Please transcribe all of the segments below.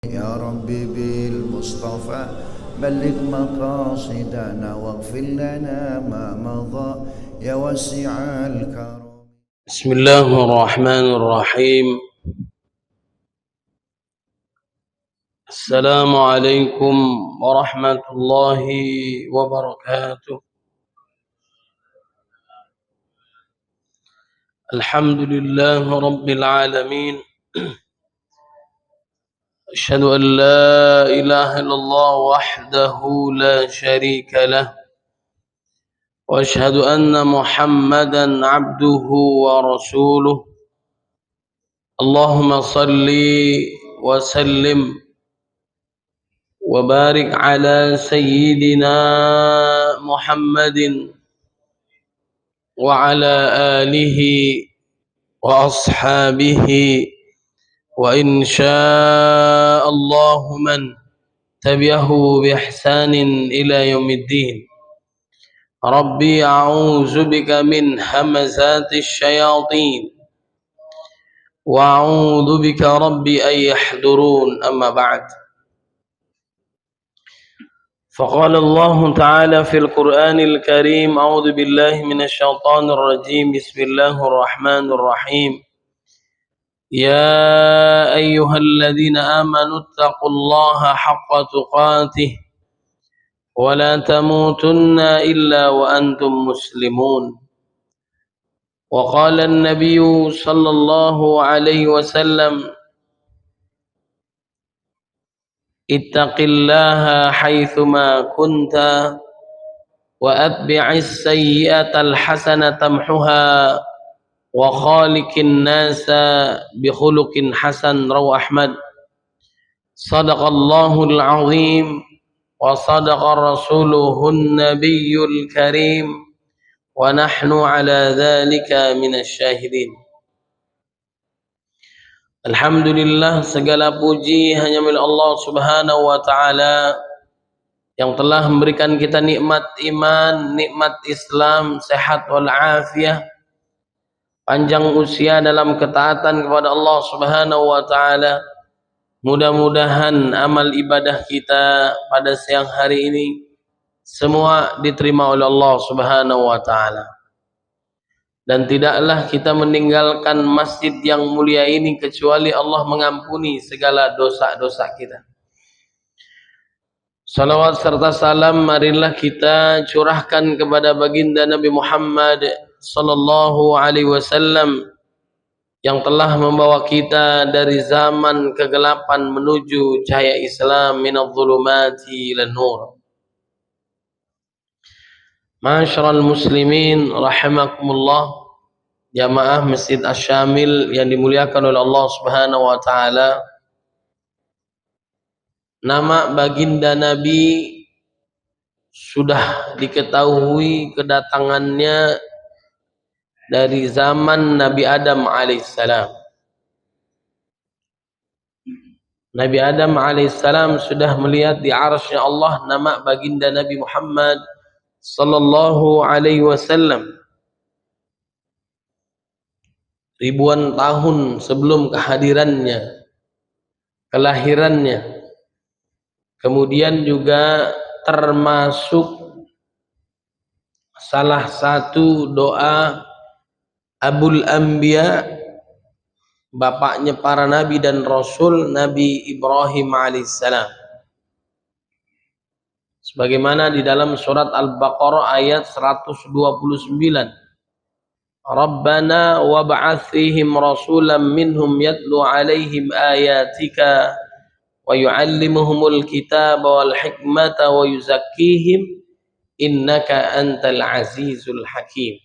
يا ربي بالمصطفى بلغ مقاصدنا واغفر لنا ما مضى يا واسع الكرم. بسم الله الرحمن الرحيم. السلام عليكم ورحمة الله وبركاته. الحمد لله رب العالمين. أشهد أن لا إله إلا الله وحده لا شريك له، وأشهد أن محمدا عبده ورسوله. اللهم صل وسلم وبارك على سيدنا محمد وعلى آله وأصحابه وإن شاء الله من تبعه بإحسان إلى يوم الدين. ربي أعوذ بك من همزات الشياطين وأعوذ بك ربي أن يحضرون. أما بعد، فقال الله تعالى في القرآن الكريم: أعوذ بالله من الشيطان الرجيم، بسم الله الرحمن الرحيم. يا أيها الذين آمنوا اتقوا الله حق تقاته ولا تموتن إلا وأنتم مسلمون. وقال النبي صلى الله عليه وسلم: اتق الله حيثما كنت وأتبع السيئة الحسنة تمحها وخالق الناس بخلق حسن. رواه أحمد. صدق الله العظيم وصدق رسوله النبي الكريم ونحن على ذلك من الشاهدين. Alhamdulillah, segala puji hanya milik Allah Subhanahu wa taala yang telah memberikan kita nikmat iman, nikmat Islam, sehat wal afiyah, panjang usia dalam ketaatan kepada Allah Subhanahu wa taala. Mudah-mudahan amal ibadah kita pada siang hari ini semua diterima oleh Allah Subhanahu wa taala. Dan tidaklah kita meninggalkan masjid yang mulia ini kecuali Allah mengampuni segala dosa-dosa kita. Salawat serta salam marilah kita curahkan kepada baginda Nabi Muhammad sallallahu alaihi wasallam yang telah membawa kita dari zaman kegelapan menuju cahaya Islam, minadh dhulumati ilan nur. Ma'asyiral muslimin rahimakumullah, jamaah Masjid Asy-Syamil yang dimuliakan oleh Allah Subhanahu wa taala. Nama baginda Nabi sudah diketahui kedatangannya dari zaman Nabi Adam alaihissalam. Nabi Adam alaihissalam sudah melihat di arsy Allah nama baginda Nabi Muhammad sallallahu alaihi wasallam ribuan tahun sebelum kehadirannya, kelahirannya. Kemudian juga termasuk salah satu doa Abul Anbiya, bapaknya para nabi dan rasul, Nabi Ibrahim alaihissalam. Sebagaimana di dalam surat Al-Baqarah ayat 129. Rabbana wab'ats fihim rasulan minhum yatlu 'alaihim ayatika wa yu'allimuhumul kitaba wal hikmata wa yuzakkihim innaka antal azizul hakim.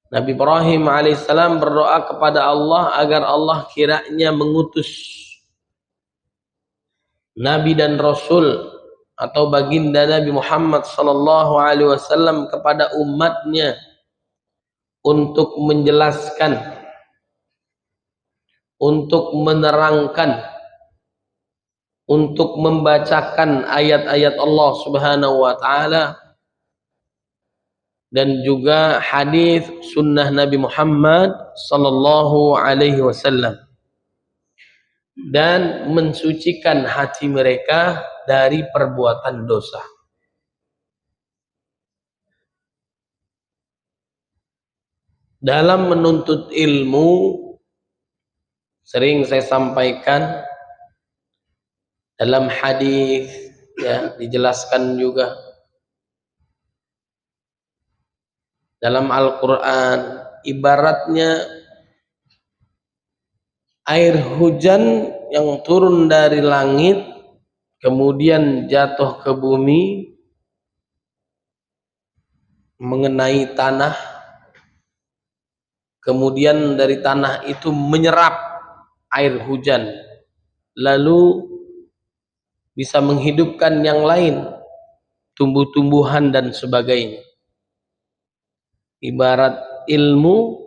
Nabi Ibrahim alaihissalam berdoa kepada Allah agar Allah kiranya mengutus nabi dan rasul atau baginda Nabi Muhammad sallallahu alaihi wasallam kepada umatnya untuk menjelaskan, untuk menerangkan, untuk membacakan ayat-ayat Allah Subhanahu wa taala dan juga hadis sunnah Nabi Muhammad sallallahu alaihi wasallam. dan mensucikan hati mereka dari perbuatan dosa. Dalam menuntut ilmu, sering saya sampaikan dalam hadis, ya, dijelaskan juga dalam Al-Quran, ibaratnya air hujan yang turun dari langit kemudian jatuh ke bumi mengenai tanah, kemudian dari tanah itu menyerap air hujan lalu bisa menghidupkan yang lain, tumbuh-tumbuhan dan sebagainya. Ibarat ilmu,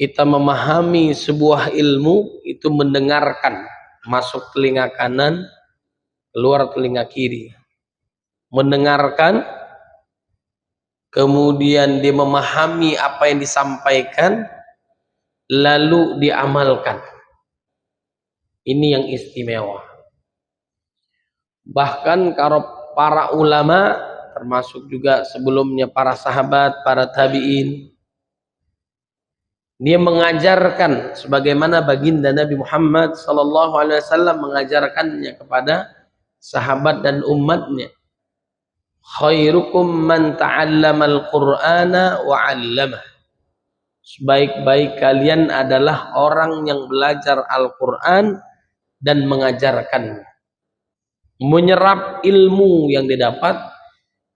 kita memahami sebuah ilmu itu mendengarkan, masuk telinga kanan, keluar telinga kiri. Mendengarkan, kemudian dia memahami apa yang disampaikan, lalu diamalkan. Ini yang istimewa. Bahkan kalau para ulama, termasuk juga sebelumnya para sahabat, para tabi'in, dia mengajarkan sebagaimana baginda Nabi Muhammad SAW mengajarkannya kepada sahabat dan umatnya. Khairukum man ta'allamal Qur'ana wa 'allamah. Sebaik-baik kalian adalah orang yang belajar Al-Qur'an dan mengajarkannya. Menyerap ilmu yang didapat,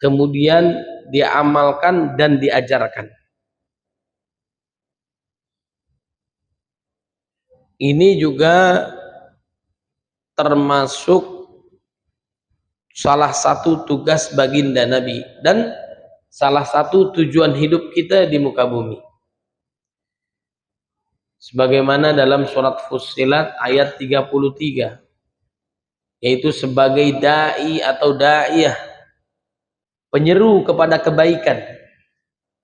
kemudian diamalkan dan diajarkan. Ini juga termasuk salah satu tugas baginda Nabi dan salah satu tujuan hidup kita di muka bumi. Sebagaimana dalam surat Fussilat ayat 33, yaitu sebagai dai atau daiyah, penyeru kepada kebaikan.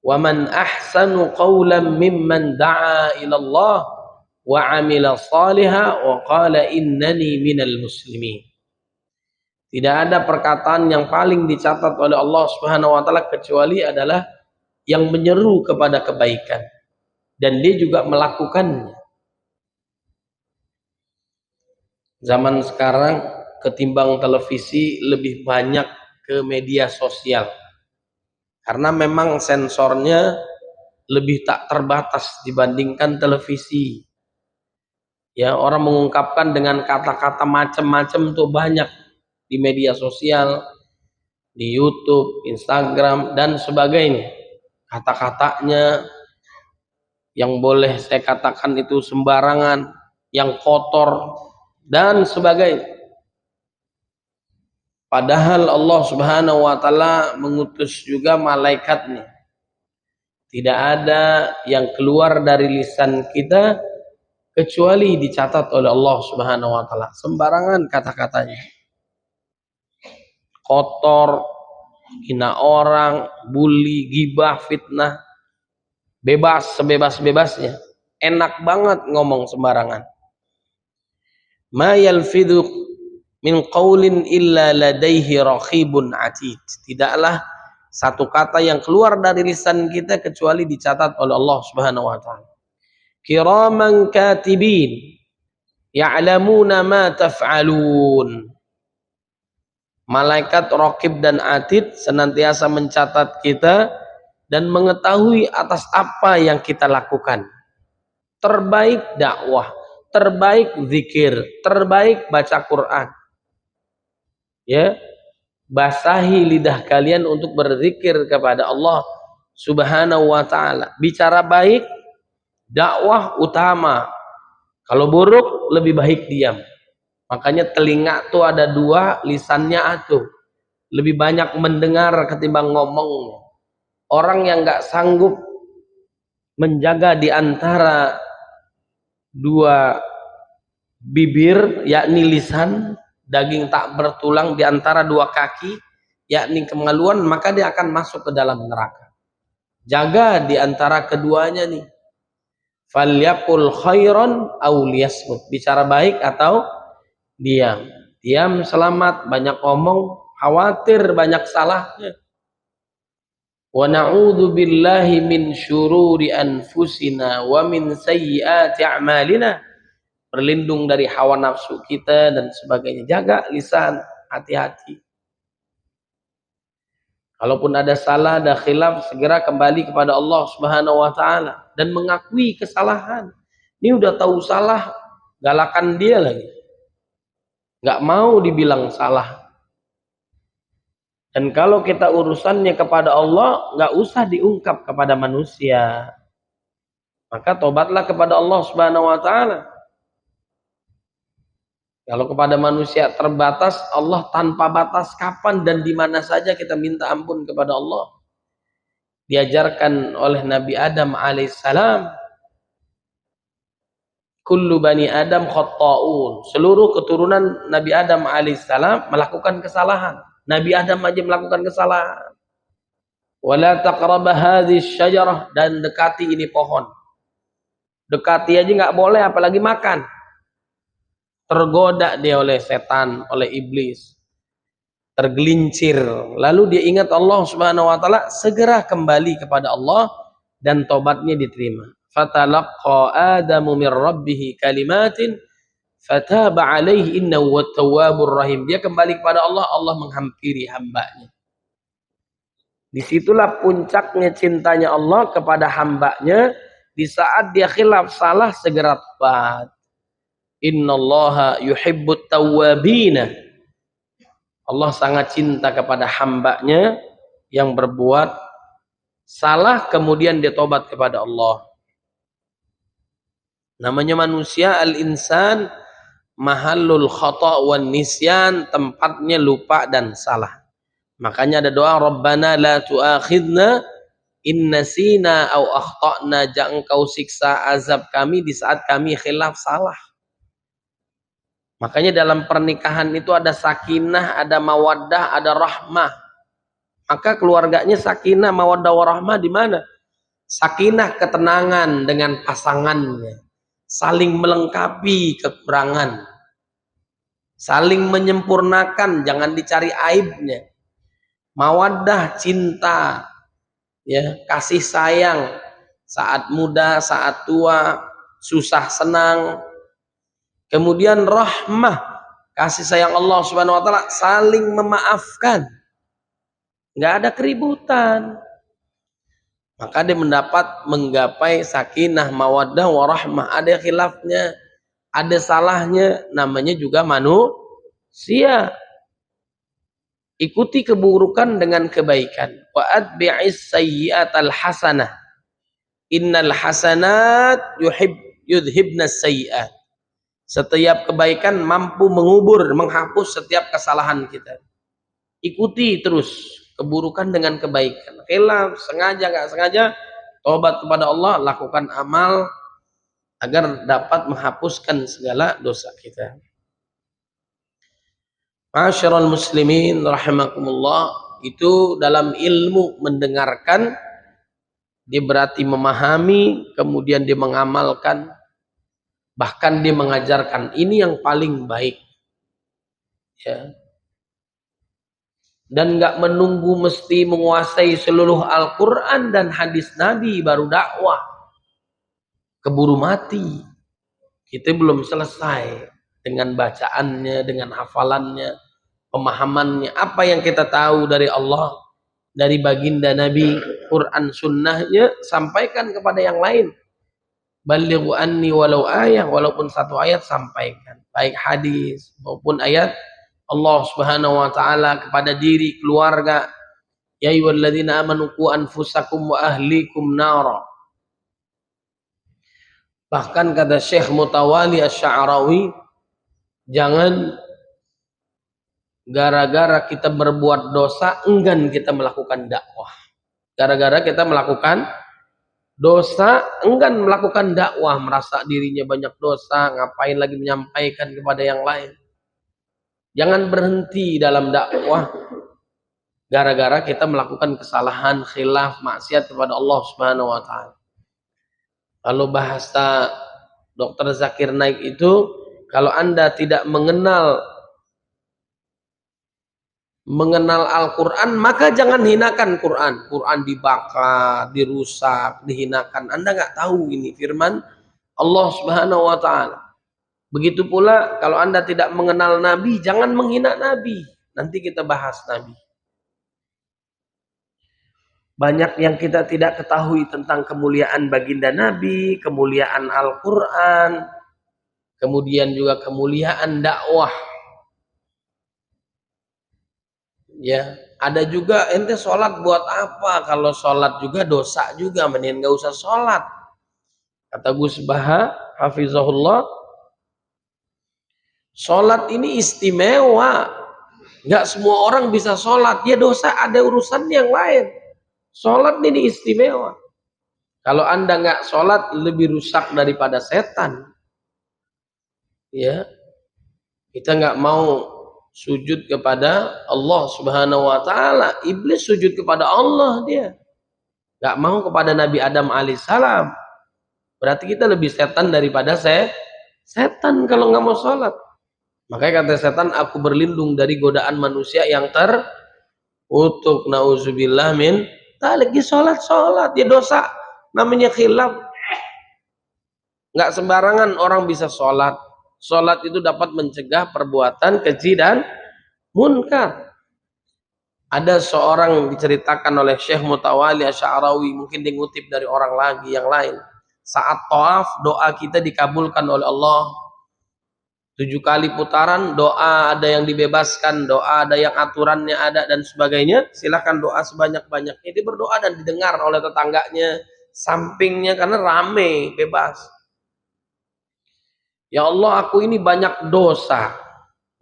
Wa man ahsanu qawlan mimman da'a ila Allah wa 'amila shalihan wa qala innani minal muslimin. Tidak ada perkataan yang paling dicatat oleh Allah Subhanahu wa taala kecuali adalah yang menyeru kepada kebaikan dan dia juga melakukannya. Zaman sekarang ketimbang televisi lebih banyak ke media sosial. Karena memang sensornya lebih tak terbatas dibandingkan televisi. Ya, orang mengungkapkan dengan kata-kata macam-macam tuh banyak di media sosial, di YouTube, Instagram dan sebagainya. Kata-katanya yang boleh saya katakan itu sembarangan, yang kotor dan sebagainya. Padahal Allah Subhanahu wa taala mengutus juga malaikatnya. Tidak ada yang keluar dari lisan kita kecuali dicatat oleh Allah Subhanahu wa taala. Sembarangan kata-katanya. Kotor, hina orang, bully, gibah, fitnah, bebas sebebas-bebasnya. Enak banget ngomong sembarangan. Ma yalfidhu min qaulin illa ladaihi raqibun atid. Tidaklah satu kata yang keluar dari lisan kita kecuali dicatat oleh Allah Subhanahu wa taala. Kiraman katibin ya'lamuna ma taf'alun. Malaikat raqib dan atid senantiasa mencatat kita dan mengetahui atas apa yang kita lakukan. Terbaik dakwah, terbaik zikir, terbaik baca Quran. Ya, basahi lidah kalian untuk berzikir kepada Allah Subhanahu wa taala. Bicara baik, dakwah utama. Kalau buruk lebih baik diam. Makanya telinga tuh ada dua, lisannya atuh. Lebih banyak mendengar ketimbang ngomong. Orang yang nggak sanggup menjaga di antara dua bibir, yakni lisan, daging tak bertulang di antara dua kaki, yakni kemaluan, maka dia akan masuk ke dalam neraka. Jaga di antara keduanya nih. Falyaqul khairan aw liyasmut. Bicara baik atau diam. Diam selamat, banyak omong khawatir banyak salahnya. Wa na'udzu billahi min syururi anfusina wa min sayyiati a'malina. Berlindung dari hawa nafsu kita dan sebagainya. Jaga lisan, hati-hati. Kalaupun ada salah, ada khilaf, segera kembali kepada Allah Subhanahu wa taala dan mengakui kesalahan. Ini udah tahu salah, galakan dia lagi. Nggak mau dibilang salah. Dan kalau kita urusannya kepada Allah, nggak usah diungkap kepada manusia. Maka tobatlah kepada Allah Subhanahu wa taala. Kalau kepada manusia terbatas, Allah tanpa batas, kapan dan di mana saja kita minta ampun kepada Allah. Diajarkan oleh Nabi Adam alaihissalam, kullu bani Adam khatta'un. Seluruh keturunan Nabi Adam alaihissalam melakukan kesalahan. Nabi Adam aja melakukan kesalahan. Wala taqraba hadhihi syajarah, dan dekati ini pohon. Dekati aja nggak boleh, apalagi makan. Tergoda dia oleh setan, oleh iblis, tergelincir. Lalu dia ingat Allah Subhanahu wa taala, segera kembali kepada Allah dan tobatnya diterima. Fatalaqqa Adamu min rabbih kalimatin fataba alaihi innahu wat-tawwabur rahim. Dia kembali kepada Allah, Allah menghampiri hambanya. Disitulah puncaknya cintanya Allah kepada hambanya. Di saat dia khilaf salah, segera tobat. Innallaha yuhibbut tawwabina. Allah sangat cinta kepada hambanya yang berbuat salah kemudian dia tobat kepada Allah. Namanya manusia, al-insan mahallul khata' wan nisyan, tempatnya lupa dan salah. Makanya ada doa, Rabbana la tu'akhidna in nasina aw akhta'na. Jangan engkau siksa azab kami di saat kami khilaf salah. Makanya dalam pernikahan itu ada sakinah, ada mawaddah, ada rahmah. Maka keluarganya sakinah, mawaddah, warahmah di mana? Sakinah ketenangan dengan pasangannya, saling melengkapi kekurangan, saling menyempurnakan, jangan dicari aibnya. Mawaddah, cinta, ya, kasih sayang saat muda, saat tua, susah senang. Kemudian rahmah, kasih sayang Allah Subhanahu wa taala, saling memaafkan. Nggak ada keributan. Maka dia menggapai sakinah, mawaddah, warahmah. Ada khilafnya, ada salahnya, namanya juga manusia. Ikuti keburukan dengan kebaikan. Wa atbi'is sayyi'atal hasanah. Innal hasanat yudhibnas sayyi'at. Setiap kebaikan mampu mengubur, menghapus setiap kesalahan kita. Ikuti terus keburukan dengan kebaikan. Khilaf, sengaja nggak sengaja, tobat kepada Allah, lakukan amal agar dapat menghapuskan segala dosa kita. Ma'asyiral muslimin rahimakumullah, itu dalam ilmu mendengarkan, dia berarti memahami, kemudian dia mengamalkan, bahkan dia mengajarkan. Ini yang paling baik, ya. Dan nggak menunggu mesti menguasai seluruh Al-Quran dan hadis Nabi baru dakwah. Keburu mati. Kita belum selesai dengan bacaannya, dengan hafalannya, pemahamannya. Apa yang kita tahu dari Allah, dari baginda Nabi, Quran sunnahnya, sampaikan kepada yang lain. Balighu anni walau ayah, walaupun satu ayat sampaikan, baik hadis maupun ayat Allah Subhanahu wa taala kepada diri keluarga. Ya ayyuhalladzina amanu qu anfusakum wa ahlikum nara. Bahkan kata Syekh Mutawali Asy-Sya'rawi, jangan gara-gara kita berbuat dosa enggan kita melakukan dakwah. Gara-gara kita melakukan dosa enggan melakukan dakwah, merasa dirinya banyak dosa, ngapain lagi menyampaikan kepada yang lain. Jangan berhenti dalam dakwah gara-gara kita melakukan kesalahan, khilaf, maksiat kepada Allah Subhanahu wa taala. Kalau bahasa Dr. Zakir Naik itu, kalau Anda tidak mengenal Al-Quran, maka jangan hinakan Quran. Quran dibakar, dirusak, dihinakan. Anda nggak tahu ini firman Allah Subhanahu wa Ta'ala. Begitu pula kalau Anda tidak mengenal Nabi, jangan menghina Nabi. Nanti kita bahas Nabi. Banyak yang kita tidak ketahui tentang kemuliaan baginda Nabi, kemuliaan Al-Quran, kemudian juga kemuliaan dakwah. Ya, ada juga ente sholat buat apa? Kalau sholat juga dosa juga, mending nggak usah sholat. Kata Gus Baha, hafizahullah, sholat ini istimewa. Nggak semua orang bisa sholat. Ya dosa ada urusan yang lain. Sholat ini istimewa. Kalau Anda nggak sholat lebih rusak daripada setan. Ya, kita nggak mau sujud kepada Allah Subhanahu wa Ta'ala. Iblis sujud kepada Allah dia. Nggak mau kepada Nabi Adam alaihissalam. Berarti kita lebih setan daripada setan kalau nggak mau sholat. Makanya kata setan, aku berlindung dari godaan manusia yang terkutuk. Nauzubillah min tak lagi sholat ya dosa. Namanya khilaf. Nggak sembarangan orang bisa sholat. Sholat itu dapat mencegah perbuatan keji dan munkar. Ada seorang diceritakan oleh Syekh Mutawali Asy'arawi, mungkin dingutip dari orang lagi yang lain. Saat tawaf, doa kita dikabulkan oleh Allah. 7 kali putaran, doa ada yang dibebaskan, doa ada yang aturannya ada dan sebagainya. Silakan doa sebanyak-banyaknya. Dia berdoa dan didengar oleh tetangganya, sampingnya, karena rame, bebas. Ya Allah, aku ini banyak dosa.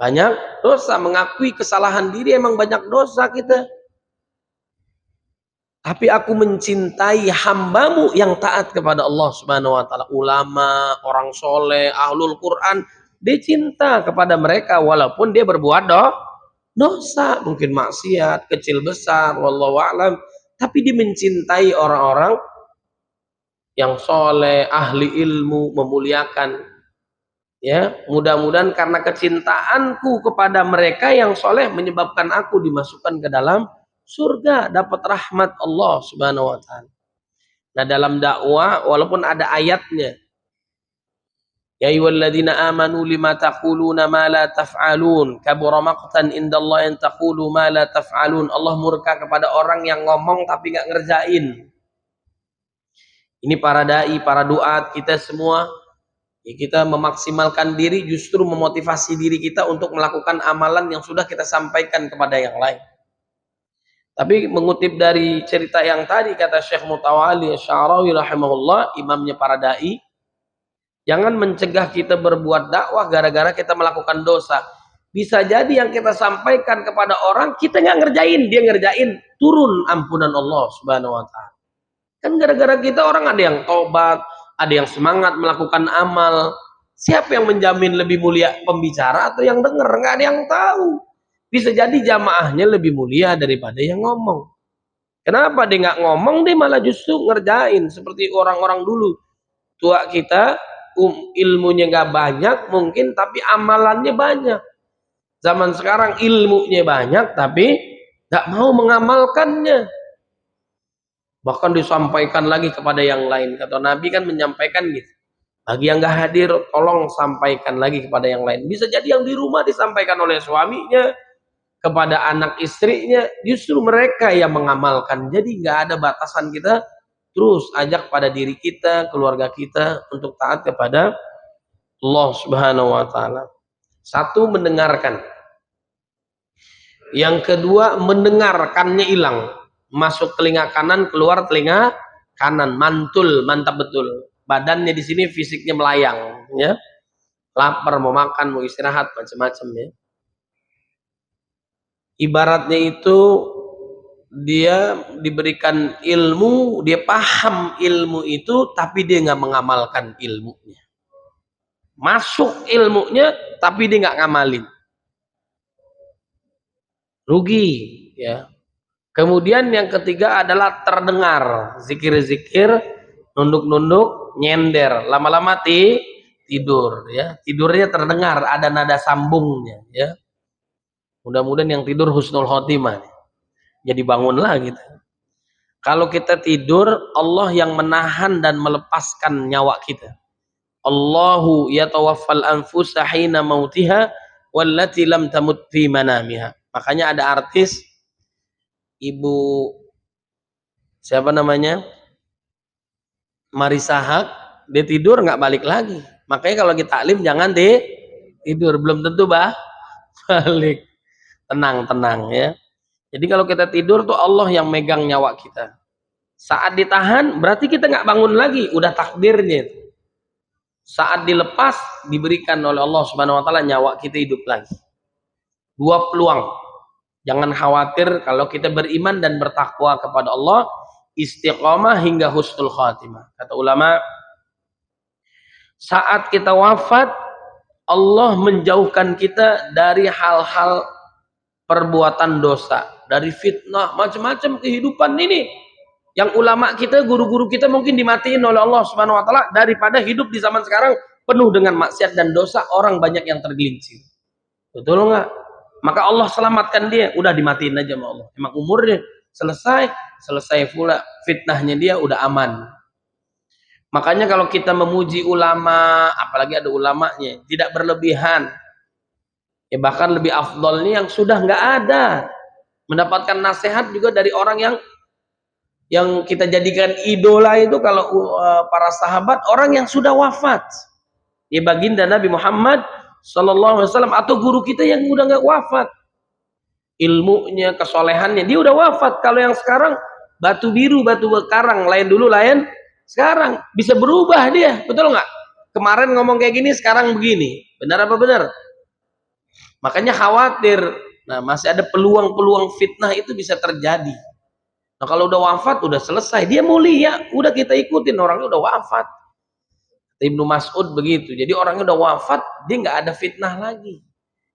Banyak dosa, mengakui kesalahan diri emang banyak dosa kita. Tapi aku mencintai hambamu yang taat kepada Allah Subhanahu wa Ta'ala. Ulama, orang soleh, ahlul Quran, dia cinta kepada mereka walaupun dia berbuat dosa, mungkin maksiat, kecil besar, wallahu a'lam. Tapi dia mencintai orang-orang yang soleh, ahli ilmu, memuliakan. Ya, mudah-mudahan karena kecintaanku kepada mereka yang soleh menyebabkan aku dimasukkan ke dalam surga, dapat rahmat Allah Subhanahu wa Ta'ala. Nah, dalam dakwah walaupun ada ayatnya, ya ayyuhalladzina amanu lima taquluna ma la taf'alun, kabura maqtan indallahi an taqulu ma la taf'alun. Allah murka kepada orang yang ngomong tapi nggak ngerjain. Ini para dai, para duat, kita semua. Kita memaksimalkan diri, justru memotivasi diri kita untuk melakukan amalan yang sudah kita sampaikan kepada yang lain. Tapi mengutip dari cerita yang tadi, kata Syekh Mutawali Asy'arawi rahimahullah, imamnya para dai, jangan mencegah kita berbuat dakwah gara-gara kita melakukan dosa. Bisa jadi yang kita sampaikan kepada orang, kita nggak ngerjain, dia ngerjain, turun ampunan Allah Subhanahu wa Ta'ala. Kan gara-gara kita orang ada yang tobat, ada yang semangat melakukan amal. Siapa yang menjamin lebih mulia, pembicara atau yang dengar? Nggak ada yang tahu. Bisa jadi jamaahnya lebih mulia daripada yang ngomong. Kenapa dia nggak ngomong, dia malah justru ngerjain. Seperti orang-orang dulu. Tua kita, ilmunya nggak banyak mungkin, tapi amalannya banyak. Zaman sekarang ilmunya banyak, tapi nggak mau mengamalkannya. Bahkan disampaikan lagi kepada yang lain. Kata Nabi kan menyampaikan gitu. Bagi yang nggak hadir, tolong sampaikan lagi kepada yang lain. Bisa jadi yang di rumah disampaikan oleh suaminya, kepada anak istrinya, justru mereka yang mengamalkan. Jadi nggak ada batasan, kita terus ajak pada diri kita, keluarga kita untuk taat kepada Allah Subhanahu wa Ta'ala. Satu, mendengarkan. Yang kedua, mendengarkannya hilang. Masuk telinga kanan, keluar telinga kanan, mantul, mantap betul. Badannya di sini fisiknya melayang, ya. Lapar, mau makan, mau istirahat, macam-macam ya. Ibaratnya itu dia diberikan ilmu, dia paham ilmu itu, tapi dia nggak mengamalkan ilmunya. Masuk ilmunya, tapi dia nggak ngamalin. Rugi, ya. Kemudian yang ketiga adalah terdengar zikir-zikir, nunduk-nunduk, nyender, lama-lama tidur ya. Tidurnya terdengar ada nada sambungnya ya. Mudah-mudahan yang tidur husnul khotimah. Jadi bangunlah gitu. Kalau kita tidur, Allah yang menahan dan melepaskan nyawa kita. Allahu yatawaffal anfusa hina mautiha wallati lam tamut fi manamiha. Makanya ada artis Ibu siapa namanya? Marisa Haque, dia tidur nggak balik lagi. Makanya kalau kita taklim jangan tidur, belum tentu balik. Tenang ya. Jadi kalau kita tidur tuh Allah yang megang nyawa kita. Saat ditahan berarti kita nggak bangun lagi, udah takdirnya. Saat dilepas diberikan oleh Allah Subhanahu wa taala nyawa kita hidup lagi. Dua peluang. Jangan khawatir kalau kita beriman dan bertakwa kepada Allah, istiqomah hingga husnul khatimah. Kata ulama, saat kita wafat Allah menjauhkan kita dari hal-hal perbuatan dosa, dari fitnah, macam-macam kehidupan ini. Yang ulama kita, guru-guru kita mungkin dimatiin oleh Allah Subhanahu wa taala daripada hidup di zaman sekarang penuh dengan maksiat dan dosa, orang banyak yang tergelincir. Betul enggak? Maka Allah selamatkan dia, udah dimatiin aja sama Allah. Emang umurnya selesai pula fitnahnya dia udah aman. Makanya kalau kita memuji ulama, apalagi ada ulamanya, tidak berlebihan. Ya bahkan lebih afdolnya yang sudah nggak ada. Mendapatkan nasihat juga dari orang yang kita jadikan idola itu kalau para sahabat, orang yang sudah wafat. Ya baginda Nabi Muhammad Sallallahu Alaihi Wasallam atau guru kita yang udah nggak wafat, ilmunya, kesolehannya dia udah wafat. Kalau yang sekarang batu biru, batu karang, lain dulu lain sekarang, bisa berubah dia, betul nggak? Kemarin ngomong kayak gini, sekarang begini, benar apa benar? Makanya khawatir. Nah masih ada peluang-peluang fitnah itu bisa terjadi. Nah kalau udah wafat udah selesai, dia mulia, udah kita ikutin, orangnya udah wafat. Ibnu Mas'ud begitu. Jadi orangnya udah wafat, dia nggak ada fitnah lagi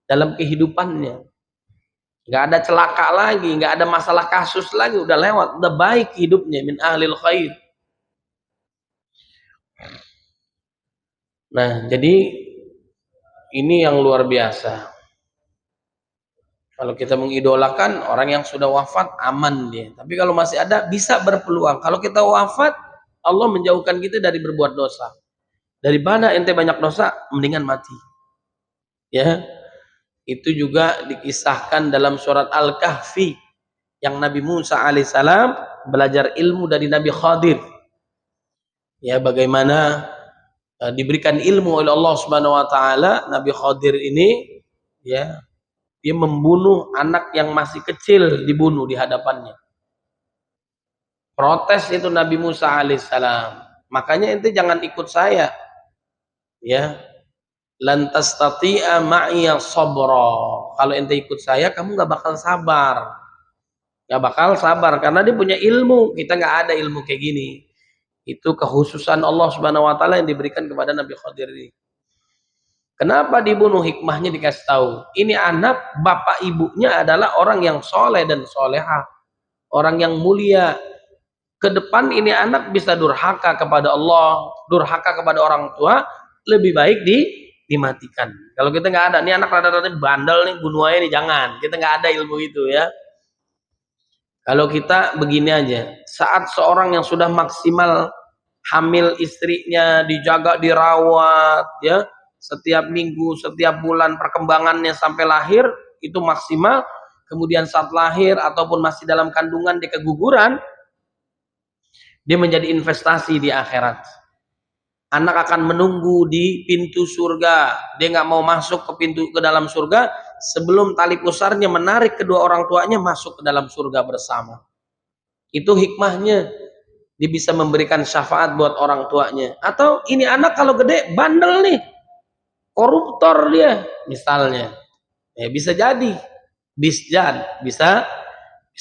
dalam kehidupannya, nggak ada celaka lagi, nggak ada masalah kasus lagi, udah lewat, udah baik hidupnya, min ahlil khair. Nah jadi ini yang luar biasa. Kalau kita mengidolakan orang yang sudah wafat, aman dia. Tapi kalau masih ada, bisa berpeluang. Kalau kita wafat, Allah menjauhkan kita dari berbuat dosa. Daripada ente banyak dosa, mendingan mati. Ya, itu juga dikisahkan dalam surat Al-Kahfi yang Nabi Musa alaihissalam belajar ilmu dari Nabi Khadir. Ya, bagaimana diberikan ilmu oleh Allah Subhanahu wa taala, Nabi Khadir ini ya, dia membunuh anak yang masih kecil, dibunuh di hadapannya. Protes itu Nabi Musa alaihissalam. Makanya ente jangan ikut saya. Ya, lantas tati'a ma'iya sabra. Kalau ente ikut saya, kamu nggak bakal sabar, karena dia punya ilmu, kita nggak ada ilmu kayak gini. Itu kekhususan Allah Subhanahu Wa Taala yang diberikan kepada Nabi Khadir ini. Kenapa dibunuh? Hikmahnya dikasih tahu. Ini anak, bapak ibunya adalah orang yang soleh dan soleha, orang yang mulia. Ke depan ini anak bisa durhaka kepada Allah, durhaka kepada orang tua. Lebih baik dimatikan. Kalau kita nggak ada, nih anak rada-rada bandel nih, bunuh aja nih, jangan. Kita nggak ada ilmu itu ya. Kalau kita begini aja, saat seorang yang sudah maksimal hamil istrinya dijaga, dirawat ya, setiap minggu, setiap bulan perkembangannya sampai lahir itu maksimal. Kemudian saat lahir ataupun masih dalam kandungan dia keguguran, dia menjadi investasi di akhirat. Anak akan menunggu di pintu surga. Dia nggak mau masuk ke dalam surga sebelum tali pusarnya menarik kedua orang tuanya masuk ke dalam surga bersama. Itu hikmahnya. Dia bisa memberikan syafaat buat orang tuanya. Atau ini anak kalau gede bandel nih, koruptor dia misalnya. Ya bisa jadi. Bisa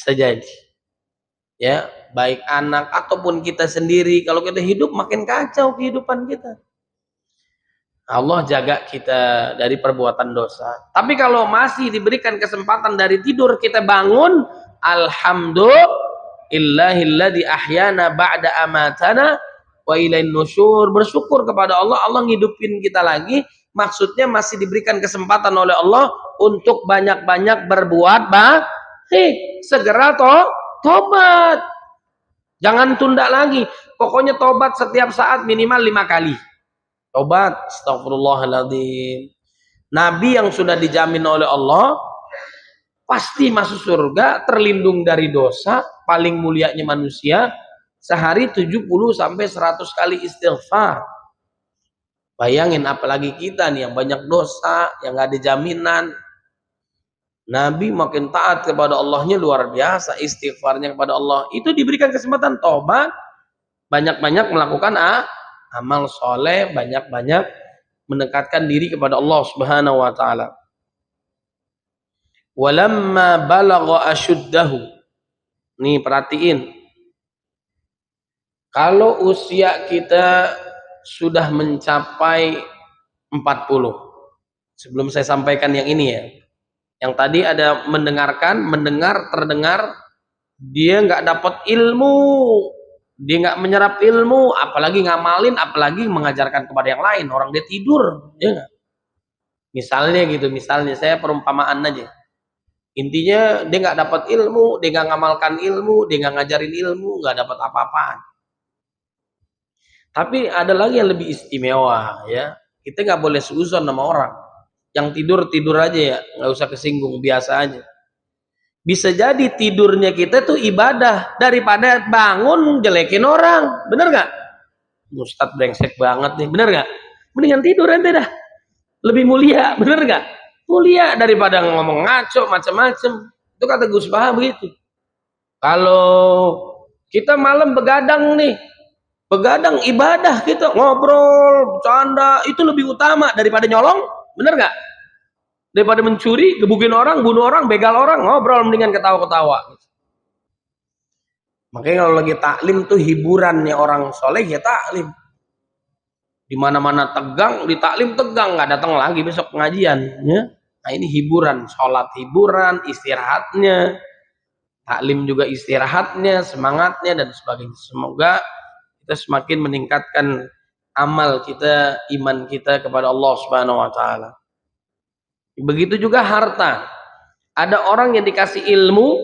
jadi. Ya, baik anak ataupun kita sendiri, kalau kita hidup makin kacau kehidupan kita. Allah jaga kita dari perbuatan dosa. Tapi kalau masih diberikan kesempatan dari tidur kita bangun, alhamdulillahilladzi ahyana ba'da amatana wa ilain nusyur, bersyukur kepada Allah, Allah ngidupin kita lagi, maksudnya masih diberikan kesempatan oleh Allah untuk banyak-banyak berbuat baik. Segera tobat. Jangan tunda lagi. Pokoknya tobat setiap saat minimal 5 kali. Tobat, astagfirullahaladzim. Nabi yang sudah dijamin oleh Allah pasti masuk surga, terlindung dari dosa, paling mulianya manusia, sehari 70 sampai 100 kali istighfar. Bayangin apalagi kita nih yang banyak dosa, yang gak ada jaminan. Nabi makin taat kepada Allahnya luar biasa, istighfarnya kepada Allah. Itu diberikan kesempatan tobat, banyak-banyak melakukan amal soleh, banyak-banyak mendekatkan diri kepada Allah Subhanahu wa taala. Walamma balagha asyuddahu. Nih perhatiin. Kalau usia kita sudah mencapai 40. Sebelum saya sampaikan yang ini ya. Yang tadi ada mendengar, terdengar, dia nggak dapat ilmu, dia nggak menyerap ilmu, apalagi ngamalin, apalagi mengajarkan kepada yang lain. Orang dia tidur, ya nggak? Misalnya saya perumpamaan aja. Intinya dia nggak dapat ilmu, dia nggak ngamalkan ilmu, dia nggak ngajarin ilmu, nggak dapat apa-apaan. Tapi ada lagi yang lebih istimewa ya. Kita nggak boleh seuzon sama orang. Yang tidur aja ya, nggak usah kesinggung, biasa aja. Bisa jadi tidurnya kita tuh ibadah daripada bangun jelekin orang, bener nggak? Ustadz brengsek banget nih, bener nggak? Mendingan tidur ente dah, lebih mulia, bener nggak? Mulia daripada ngomong ngaco macam-macam. Itu kata Gus Baha begitu. Kalau kita malam begadang nih, begadang ibadah kita, ngobrol, bercanda, itu lebih utama daripada nyolong, bener nggak? Daripada mencuri, gebukin orang, bunuh orang, begal orang, ngobrol mendingan ketawa-ketawa. Makanya kalau lagi taklim tuh hiburannya orang soleh ya taklim. Di mana-mana tegang, di taklim tegang, nggak datang lagi besok pengajian. Ya. Nah ini hiburan, sholat hiburan, istirahatnya, taklim juga istirahatnya, semangatnya dan sebagainya. Semoga kita semakin meningkatkan amal kita, iman kita kepada Allah Subhanahu Wa Taala. Begitu juga harta. Ada orang yang dikasih ilmu,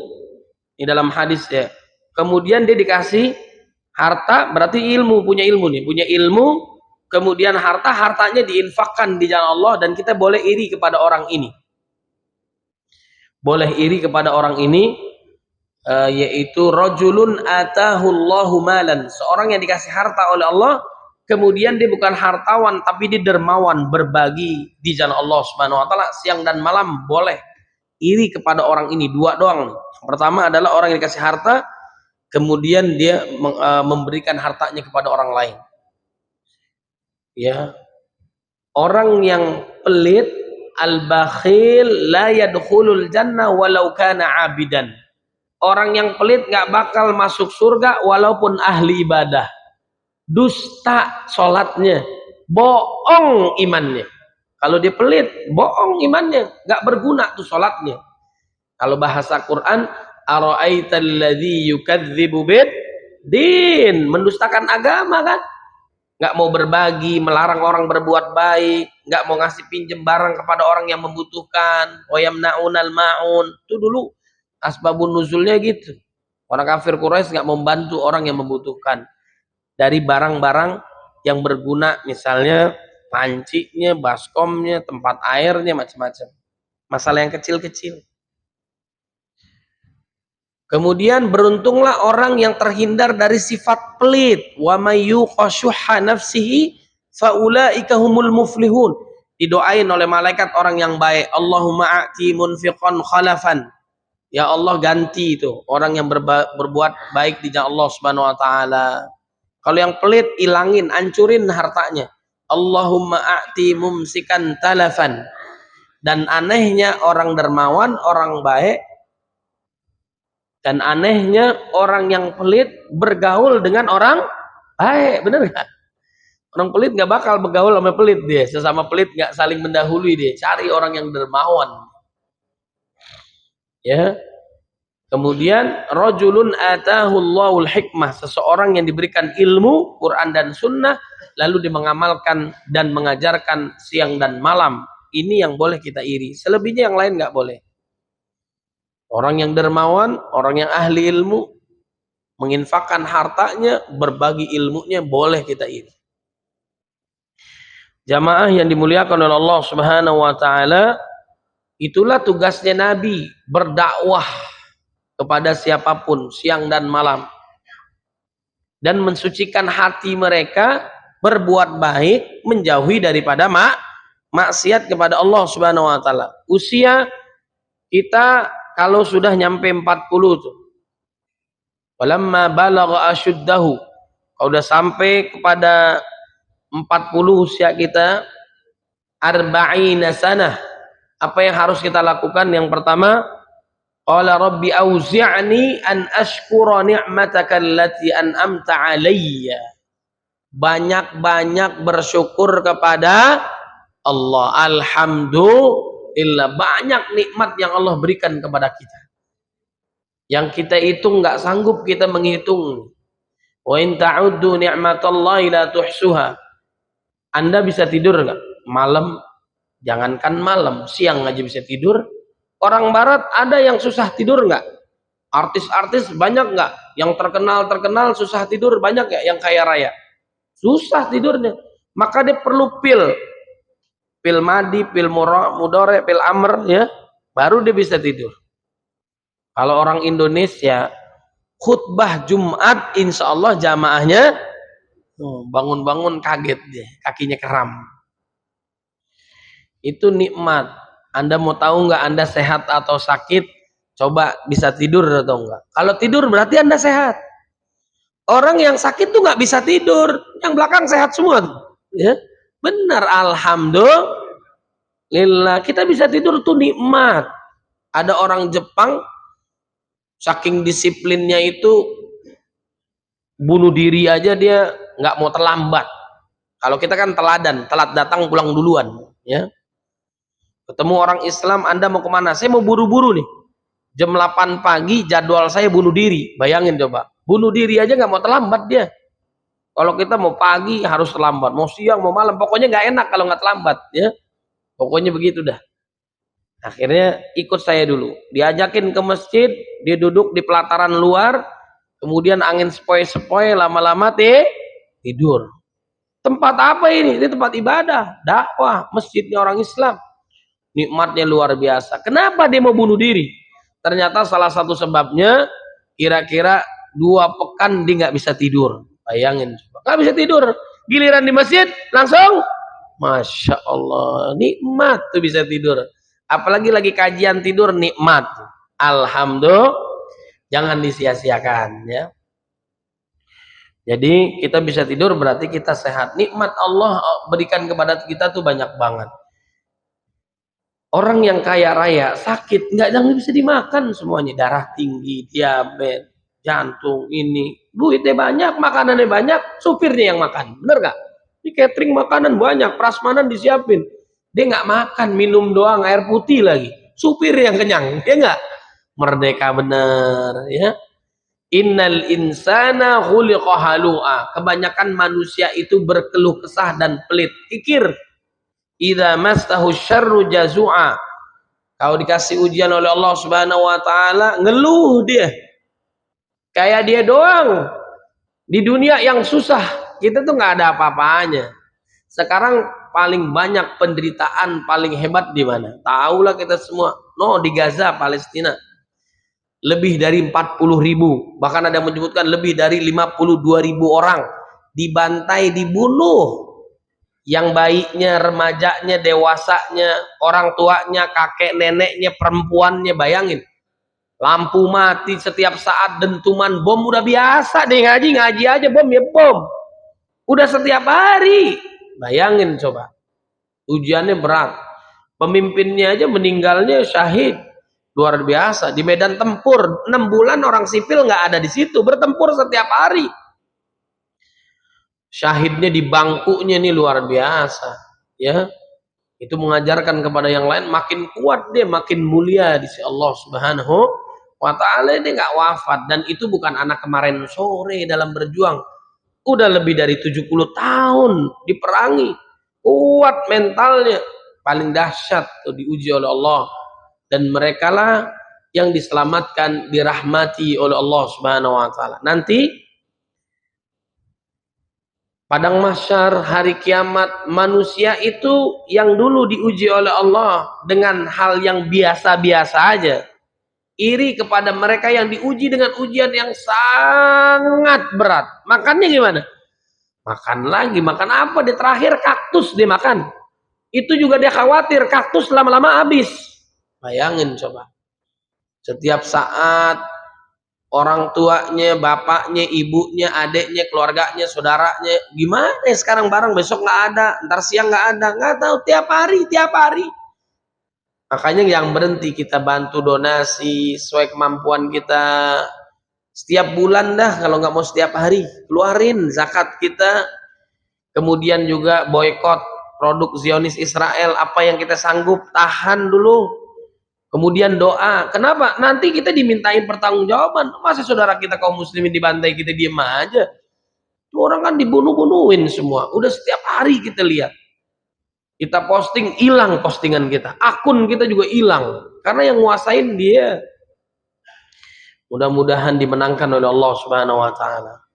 di dalam hadis ya. Kemudian dia dikasih harta, berarti punya ilmu, kemudian hartanya diinfakkan di jalan Allah dan kita boleh iri kepada orang ini. Boleh iri kepada orang ini, yaitu rajulun atahullahu malan, seorang yang dikasih harta oleh Allah. Kemudian dia bukan hartawan tapi dia dermawan, berbagi di jalan Allah Subhanahu wa taala siang dan malam, boleh iri kepada orang ini. Dua doang. Yang pertama adalah orang yang dikasih harta kemudian dia memberikan hartanya kepada orang lain. Ya. Orang yang pelit, al-bakhil la yadkhulul jannah walau kana abidan. Orang yang pelit enggak bakal masuk surga walaupun ahli ibadah. Dusta sholatnya, bohong imannya. Kalau dia pelit, bohong imannya, nggak berguna tuh sholatnya. Kalau bahasa Quran, ara'aital ladzi yukadzibu bid-din, mendustakan agama kan? Nggak mau berbagi, melarang orang berbuat baik, nggak mau ngasih pinjem barang kepada orang yang membutuhkan, wa yamna'unal ma'un. Itu dulu asbabun nuzulnya gitu. Orang kafir Quraisy nggak membantu orang yang membutuhkan. Dari barang-barang yang berguna, misalnya pancinya, baskomnya, tempat airnya, macam-macam. Masalah yang kecil-kecil. Kemudian beruntunglah orang yang terhindar dari sifat pelit. Wa may yuqa syuhha nafsihi fa ulaika humul muflihun. Didoain oleh malaikat orang yang baik. Allahumma a'ti munfiqan khalafan. Ya Allah ganti itu orang yang berbuat baik di jalan Allah Subhanahu wa taala. Kalau yang pelit, ilangin, hancurin hartanya. Allahumma a'ti mumsikan talafan. Dan anehnya orang dermawan, orang baik. Dan anehnya orang yang pelit bergaul dengan orang baik. Bener gak? Orang pelit gak bakal bergaul sama pelit dia. Sesama pelit gak saling mendahului dia. Cari orang yang dermawan. Ya. Kemudian rajulun atahullahul hikmah, seseorang yang diberikan ilmu Quran dan sunnah lalu dia mengamalkan dan mengajarkan siang dan malam. Ini yang boleh kita iri. Selebihnya yang lain nggak boleh. Orang yang dermawan, orang yang ahli ilmu, menginfakkan hartanya, berbagi ilmunya, boleh kita iri. Jamaah yang dimuliakan oleh Allah Subhanahu wa taala, itulah tugasnya Nabi, berdakwah kepada siapapun siang dan malam dan mensucikan hati mereka, berbuat baik, menjauhi daripada maksiat kepada Allah Subhanahu wa taala. Usia kita kalau sudah nyampe 40 tuh, walamma balagha asyuddahu, kalau udah sampai kepada 40 usia kita, arba'ina sanah, apa yang harus kita lakukan? Yang pertama, qala rabbi auzi'ni an ashkura ni'mataka allati an'amta alayya. Banyak-banyak bersyukur kepada Allah. Alhamdulillah, banyak nikmat yang Allah berikan kepada kita, yang kita hitung nggak sanggup kita menghitung. Wa in ta'uddu ni'matallahi la tuhsuha. Anda bisa tidur nggak malam? Jangankan malam, siang aja bisa tidur. Orang barat ada yang susah tidur nggak? Artis-artis banyak nggak? Yang terkenal susah tidur banyak nggak? Yang kaya raya susah tidurnya, maka dia perlu pil madi, pil mudore, pil amr, ya, baru dia bisa tidur. Kalau orang Indonesia khutbah Jumat, insya Allah jamaahnya bangun-bangun kaget dia, kakinya kram. Itu nikmat. Anda mau tahu nggak Anda sehat atau sakit? Coba bisa tidur atau enggak. Kalau tidur berarti Anda sehat. Orang yang sakit tuh nggak bisa tidur, yang belakang sehat semua, ya benar. Alhamdulillah kita bisa tidur tuh nikmat. Ada orang Jepang saking disiplinnya itu, bunuh diri aja dia nggak mau terlambat. Kalau kita kan teladan, telat datang pulang duluan, ya. Ketemu orang Islam, Anda mau kemana? Saya mau buru-buru nih, jam 8 pagi jadwal saya bunuh diri. Bayangin coba, bunuh diri aja nggak mau terlambat dia. Kalau kita mau pagi harus terlambat, mau siang mau malam, pokoknya nggak enak kalau nggak terlambat, ya. Pokoknya begitu dah. Akhirnya ikut saya dulu, diajakin ke masjid, dia duduk di pelataran luar, kemudian angin sepoi-sepoi, lama-lama tidur. Tempat apa ini? Ini tempat ibadah, dakwah, masjidnya orang Islam. Nikmatnya luar biasa. Kenapa dia mau bunuh diri? Ternyata salah satu sebabnya kira-kira 2 pekan dia nggak bisa tidur. Bayangin, nggak bisa tidur. Giliran di masjid langsung, masya Allah, nikmat tuh bisa tidur. Apalagi lagi kajian tidur, nikmat. Alhamdulillah, jangan disia-siakan, ya. Jadi kita bisa tidur berarti kita sehat. Nikmat Allah berikan kepada kita tuh banyak banget. Orang yang kaya raya sakit jangan bisa dimakan semuanya, darah tinggi, diabetes, jantung, ini duitnya banyak, makanannya banyak, supirnya yang makan, bener gak? Di catering makanan banyak, prasmanan disiapin, dia nggak makan, minum doang air putih lagi, supir yang kenyang, ya nggak? Merdeka bener, ya. Innal insana khuliqa halu'a. Kebanyakan manusia itu berkeluh kesah dan pelit. Kikir. Idza massahu syarru jazu'a. Kalau dikasih ujian oleh Allah Subhanahu wa taala, ngeluh dia. Kayak dia doang di dunia yang susah. Kita tuh nggak ada apa-apanya. Sekarang paling banyak penderitaan, paling hebat di mana? Tahulah kita semua. No, di Gaza, Palestina. Lebih dari 40.000, bahkan ada yang menyebutkan lebih dari 52.000 orang dibantai, dibunuh. Yang baiknya, remajanya, dewasanya, orang tuanya, kakek neneknya, perempuannya. Bayangin, lampu mati setiap saat, dentuman bom udah biasa deh. Ngaji aja bom, ya bom udah setiap hari. Bayangin coba, ujiannya berat. Pemimpinnya aja meninggalnya syahid, luar biasa. Di medan tempur 6 bulan orang sipil nggak ada di situ, bertempur setiap hari. Syahidnya di bangkunya nih luar biasa, ya. Itu mengajarkan kepada yang lain, makin kuat dia, makin mulia di sisi Allah Subhanahu wa ta'ala ini nggak wafat, dan itu bukan anak kemarin sore dalam berjuang. Udah lebih dari 70 tahun diperangi, kuat mentalnya, paling dahsyat tuh diuji oleh Allah, dan mereka lah yang diselamatkan, dirahmati oleh Allah Subhanahu wa taala. Nanti padang mahsyar, hari kiamat, manusia itu yang dulu diuji oleh Allah dengan hal yang biasa-biasa aja, iri kepada mereka yang diuji dengan ujian yang sangat berat. Makannya gimana? Makan lagi, makan apa? Di terakhir kaktus dia makan. Itu juga dia khawatir kaktus lama-lama habis. Bayangin coba. Setiap saat orang tuanya, bapaknya, ibunya, adiknya, keluarganya, saudaranya, gimana sekarang barang besok nggak ada, ntar siang nggak ada, nggak tahu, tiap hari. Makanya yang berhenti kita bantu donasi sesuai kemampuan kita. Setiap bulan dah, kalau nggak mau setiap hari, keluarin zakat kita. Kemudian juga boykot produk Zionis Israel, apa yang kita sanggup, tahan dulu. Kemudian doa. Kenapa? Nanti kita dimintain pertanggungjawaban. Masa saudara kita kaum muslimin dibantai kita diem aja? Itu orang kan dibunuh-bunuhin semua. Udah setiap hari kita lihat. Kita posting, hilang postingan kita. Akun kita juga hilang. Karena yang nguasain dia. Mudah-mudahan dimenangkan oleh Allah Subhanahu wa taala.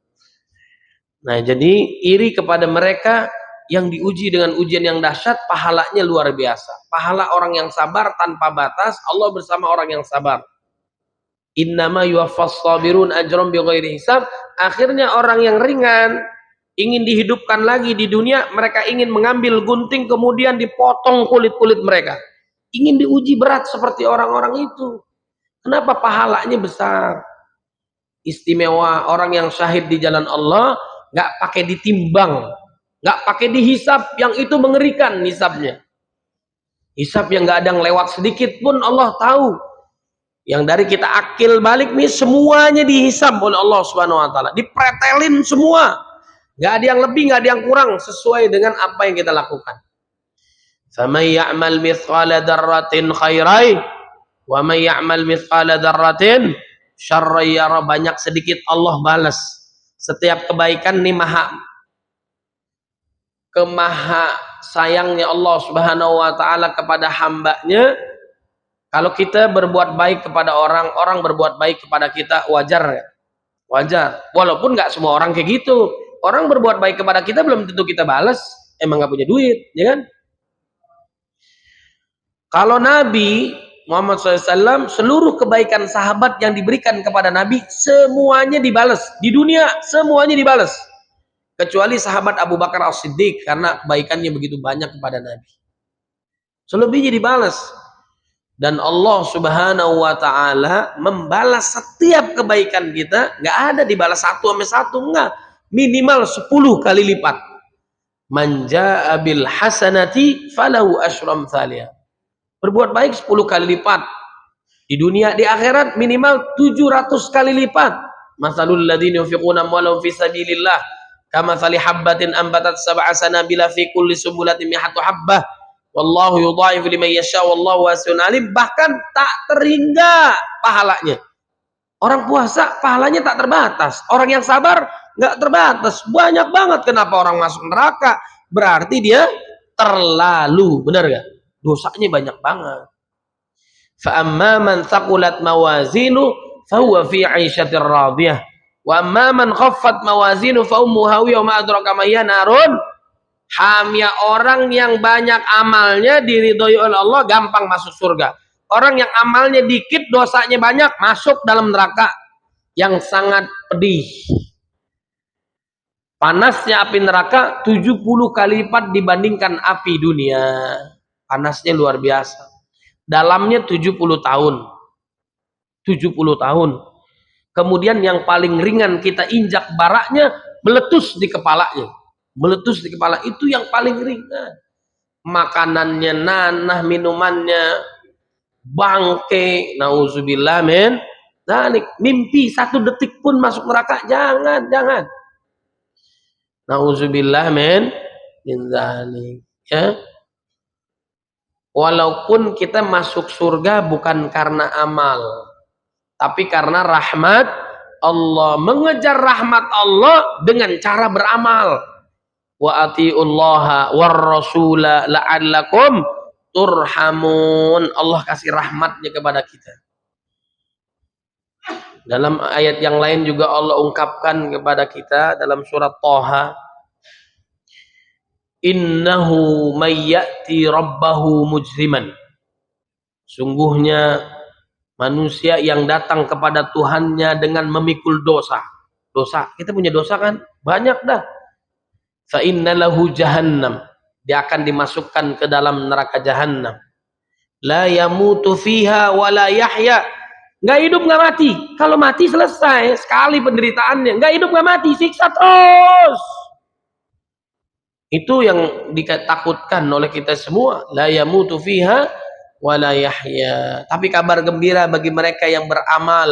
Nah, jadi iri kepada mereka yang diuji dengan ujian yang dahsyat, pahalanya luar biasa. Pahala orang yang sabar tanpa batas, Allah bersama orang yang sabar. Innama yuwaffas sabirun ajrum bighairi hisab. Akhirnya orang yang ringan ingin dihidupkan lagi di dunia, mereka ingin mengambil gunting kemudian dipotong kulit-kulit mereka. Ingin diuji berat seperti orang-orang itu. Kenapa pahalanya besar? Istimewa orang yang syahid di jalan Allah, nggak pakai ditimbang, nggak pakai dihisap, yang itu mengerikan hisapnya. Hisap yang nggak ada yang lewat sedikit pun Allah tahu. Yang dari kita akil balik nih semuanya dihisap oleh Allah Subhanahu wa taala, dipretelin semua. Nggak ada yang lebih, nggak ada yang kurang, sesuai dengan apa yang kita lakukan. Faman ya'mal mithqala dzarratin khairan wa man ya'mal mithqala dzarratin syarran yara. Banyak sedikit Allah balas. Setiap kebaikan nih kemaha sayangnya Allah Subhanahu wa taala kepada hambanya. Kalau kita berbuat baik kepada orang, orang berbuat baik kepada kita, wajar ya? Wajar. Walaupun nggak semua orang kayak gitu. Orang berbuat baik kepada kita belum tentu kita balas. Emang nggak punya duit, ya kan? Kalau Nabi Muhammad SAW, seluruh kebaikan sahabat yang diberikan kepada Nabi, semuanya dibalas. Di dunia, semuanya dibalas. Kecuali sahabat Abu Bakar As-Siddiq, karena kebaikannya begitu banyak kepada Nabi. Selebihnya dibalas. Dan Allah Subhanahu wa taala membalas setiap kebaikan kita, nggak ada dibalas 1/1, enggak. Minimal 10 kali lipat. Man jaa bil hasanati falahu asyram thaliyah. Berbuat baik 10 kali lipat. Di dunia, di akhirat minimal 700 kali lipat. Masalul ladzina yunfiquna amwalahum fi sabilillah kamathali habbatin ambatat sab'a sanabila fi kulli sumbulatin mi'atu habbah. Wallahu yudha'ifu liman yasha wallahu wasi'un alim. Bahkan tak terhingga pahalanya. Orang puasa pahalanya tak terbatas. Orang yang sabar nggak terbatas. Banyak banget. Kenapa orang masuk neraka? Berarti dia terlalu, benar gak? Dosanya banyak banget. Fa amma man thaqulat mawazinu fa huwa fi 'aisyatir radiyah. Wa amma man khaffat mawazinu fa ummuhu hawiyah wa ma adraka ma hiya narun. Hamya, orang yang banyak amalnya diridhoi oleh Allah gampang masuk surga. Orang yang amalnya dikit, dosanya banyak, masuk dalam neraka yang sangat pedih. Panasnya api neraka 70 kali lipat dibandingkan api dunia. Panasnya luar biasa. Dalamnya 70 tahun. 70 tahun. Kemudian yang paling ringan kita injak baraknya, meletus di kepalanya. Meletus di kepala, itu yang paling ringan. Makanannya nanah, minumannya bangke, nauzubillah min dzalik. Mimpi 1 detik pun masuk neraka, jangan. Nauzubillah min dzalik. Ya. Walaupun kita masuk surga bukan karena amal, Tapi karena rahmat Allah, mengejar rahmat Allah dengan cara beramal. Wa atiullaha war rasula la'allakum turhamun. Allah kasih rahmatnya kepada kita. Dalam ayat yang lain juga Allah ungkapkan kepada kita dalam surat Thaha, innahu may ya'ti rabbahu mujriman. Sungguhnya manusia yang datang kepada Tuhannya dengan memikul dosa. Dosa, kita punya dosa kan? Banyak dah. Fa innalahu jahannam. Dia akan dimasukkan ke dalam neraka jahannam. La yamutu fiha wa la yahya. Nggak hidup nggak mati. Kalau mati selesai sekali penderitaannya. Nggak hidup nggak mati, siksa terus. Itu yang ditakutkan oleh kita semua. La yamutu fiha wa la yahya. Tapi kabar gembira bagi mereka yang beramal.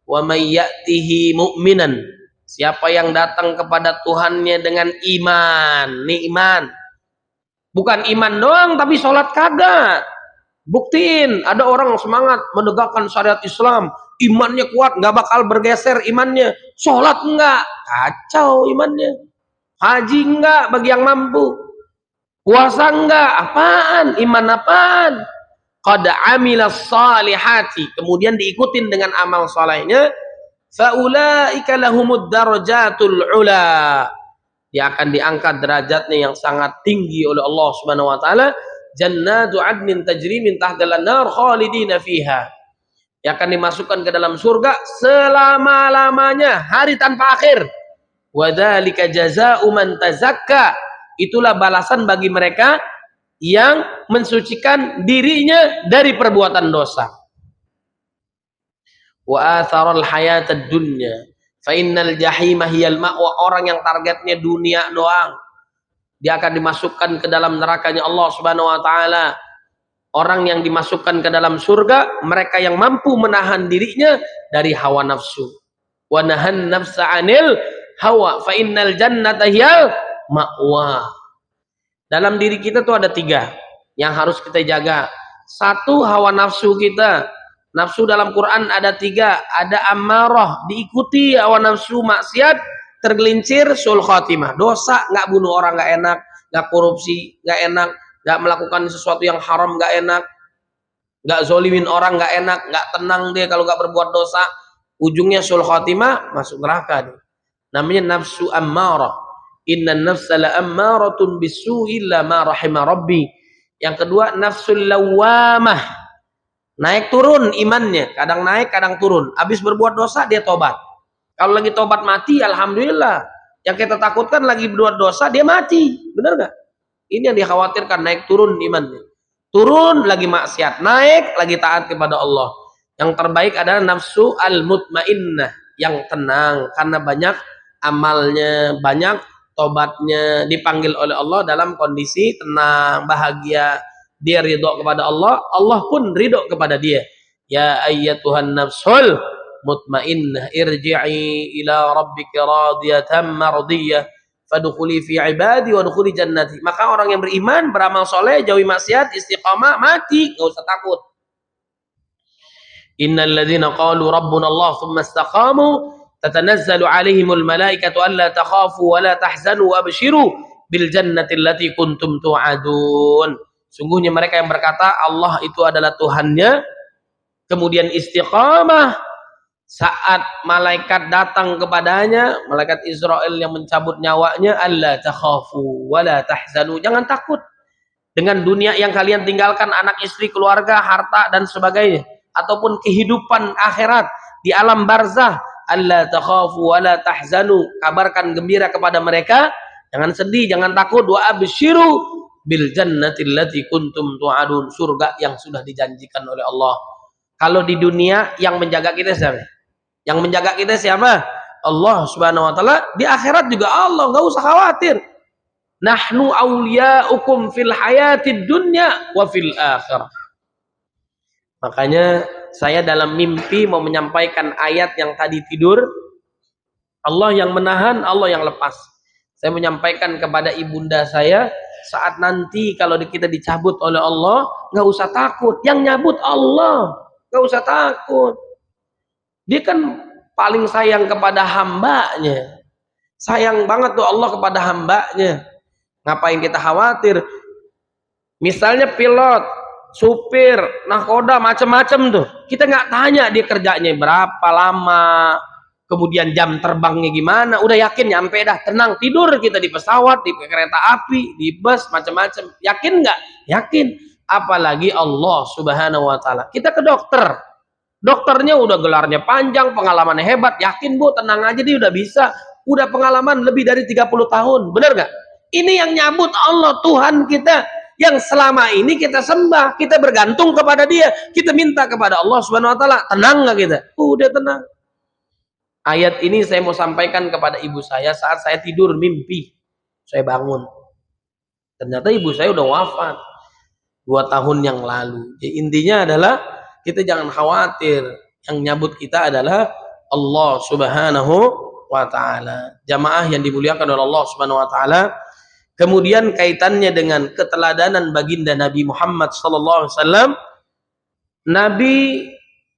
Wa may ya'tihi mu'minan. Siapa yang datang kepada Tuhannya dengan iman. Nih iman. Bukan iman doang tapi sholat kagak. Buktiin ada orang semangat menegakkan syariat Islam, imannya kuat, nggak bakal bergeser imannya. Sholat enggak, kacau imannya. Haji enggak bagi yang mampu. Puasa enggak, apaan? Iman apaan? Qad amilas salihati, kemudian diikutin dengan amal salehnya. Faulaika lahumud darajatul ula. Dia akan diangkat derajatnya yang sangat tinggi oleh Allah Subhanahu wa taala. Jannatu adnin tajri min tahtal an-nar khalidina fiha. Dia akan dimasukkan ke dalam surga selama-lamanya, hari tanpa akhir. Wa dzalika jazaa'u man tazakka. Itulah balasan bagi mereka yang mensucikan dirinya dari perbuatan dosa. Wa atharal hayatad dunya fa innal jahima hiyal ma'wa. Orang yang targetnya dunia doang, dia akan dimasukkan ke dalam nerakanya Allah Subhanahu wa taala. Orang yang dimasukkan ke dalam surga, mereka yang mampu menahan dirinya dari hawa nafsu. Wa nahan nafsa 'anil hawa fa innal jannata hiyal ma'wa. Dalam diri kita tuh ada 3 yang harus kita jaga. 1, hawa nafsu kita. Nafsu dalam Quran ada 3. Ada ammarah, diikuti hawa nafsu maksiat, tergelincir sul khatimah, dosa, nggak bunuh orang nggak enak, nggak korupsi nggak enak, nggak melakukan sesuatu yang haram nggak enak, nggak zolimin orang nggak enak, nggak tenang dia kalau nggak berbuat dosa, ujungnya sul khatimah, masuk neraka dia. Namanya nafsu ammarah. Innan nafsa la ammaratun bisu'i illa ma rahima rabbi. Yang kedua nafsul lawamah, naik turun imannya, kadang naik kadang turun. Habis berbuat dosa dia tobat. Kalau lagi tobat mati, alhamdulillah. Yang kita takutkan lagi berbuat dosa, dia mati. Benar nggak? Ini yang dikhawatirkan, naik turun imannya. Turun lagi maksiat, naik lagi taat kepada Allah. Yang terbaik adalah nafsu al-mutmainnah, yang tenang karena banyak amalnya, banyak tobatnya, dipanggil oleh Allah dalam kondisi tenang, bahagia. Dia ridho kepada Allah, Allah pun ridho kepada dia. Ya ayyatuhan nafsul mutmainnah irji'i ila rabbika radiyatan mardiyah fadkhuli fi ibadi wadkhuli jannati. Maka orang yang beriman, beramal soleh, jauhi maksiat, istiqamah, mati, enggak usah takut. Innal ladzina qalu rabbuna Allah tsumma istaqamu tatanazzalu alaihimul malaikatu alla takhafu wa la tahzanu wabshiru bil jannati allati kuntum tu'adun. Sungguhnya mereka yang berkata Allah itu adalah Tuhannya, kemudian istiqamah, saat malaikat datang kepadanya, malaikat Israel yang mencabut nyawanya, alla takhafu wala tahzanu, jangan takut dengan dunia yang kalian tinggalkan, anak istri, keluarga, harta dan sebagainya, ataupun kehidupan akhirat di alam barzah. Alla takhafu wala tahzanu, kabarkan gembira kepada mereka, jangan sedih, jangan takut. Wa absyiru bil jannati allati kuntum tu'adun, surga yang sudah dijanjikan oleh Allah. Kalau di dunia yang menjaga kita siapa? Yang menjaga kita siapa? Allah Subhanahu wa taala. Di akhirat juga Allah, enggak usah khawatir. Nahnu awliyaukum fil hayatid dunya wa fil akhirah. Makanya saya dalam mimpi mau menyampaikan ayat yang tadi tidur. Allah yang menahan, Allah yang lepas. Saya menyampaikan kepada ibunda saya, saat nanti kalau kita dicabut oleh Allah, enggak usah takut. Yang nyabut Allah, enggak usah takut. Dia kan paling sayang kepada hambanya. Sayang banget tuh Allah kepada hambanya. Ngapain kita khawatir? Misalnya pilot, supir, nahkoda, macam-macam tuh. Kita nggak tanya dia kerjanya berapa lama, kemudian jam terbangnya gimana. Udah yakin nyampe dah, tenang tidur kita di pesawat, di kereta api, di bus, macam-macam. Yakin nggak? Yakin. Apalagi Allah Subhanahu Wa Taala. Kita ke dokter, dokternya udah gelarnya panjang, pengalamannya hebat. Yakin Bu, tenang aja dia udah bisa. Udah pengalaman lebih dari 30 tahun. Benar nggak? Ini yang nyambut Allah Tuhan kita, yang selama ini kita sembah, kita bergantung kepada Dia, kita minta kepada Allah Subhanahu Wa Taala. Tenang nggak kita? Udah tenang. Ayat ini saya mau sampaikan kepada ibu saya saat saya tidur mimpi. Saya bangun, ternyata ibu saya udah wafat 2 tahun yang lalu. Jadi intinya adalah kita jangan khawatir, yang nyambut kita adalah Allah Subhanahu Wa Taala. Jamaah yang dimuliakan oleh Allah Subhanahu Wa Taala. Kemudian kaitannya dengan keteladanan baginda Nabi Muhammad SAW. Nabi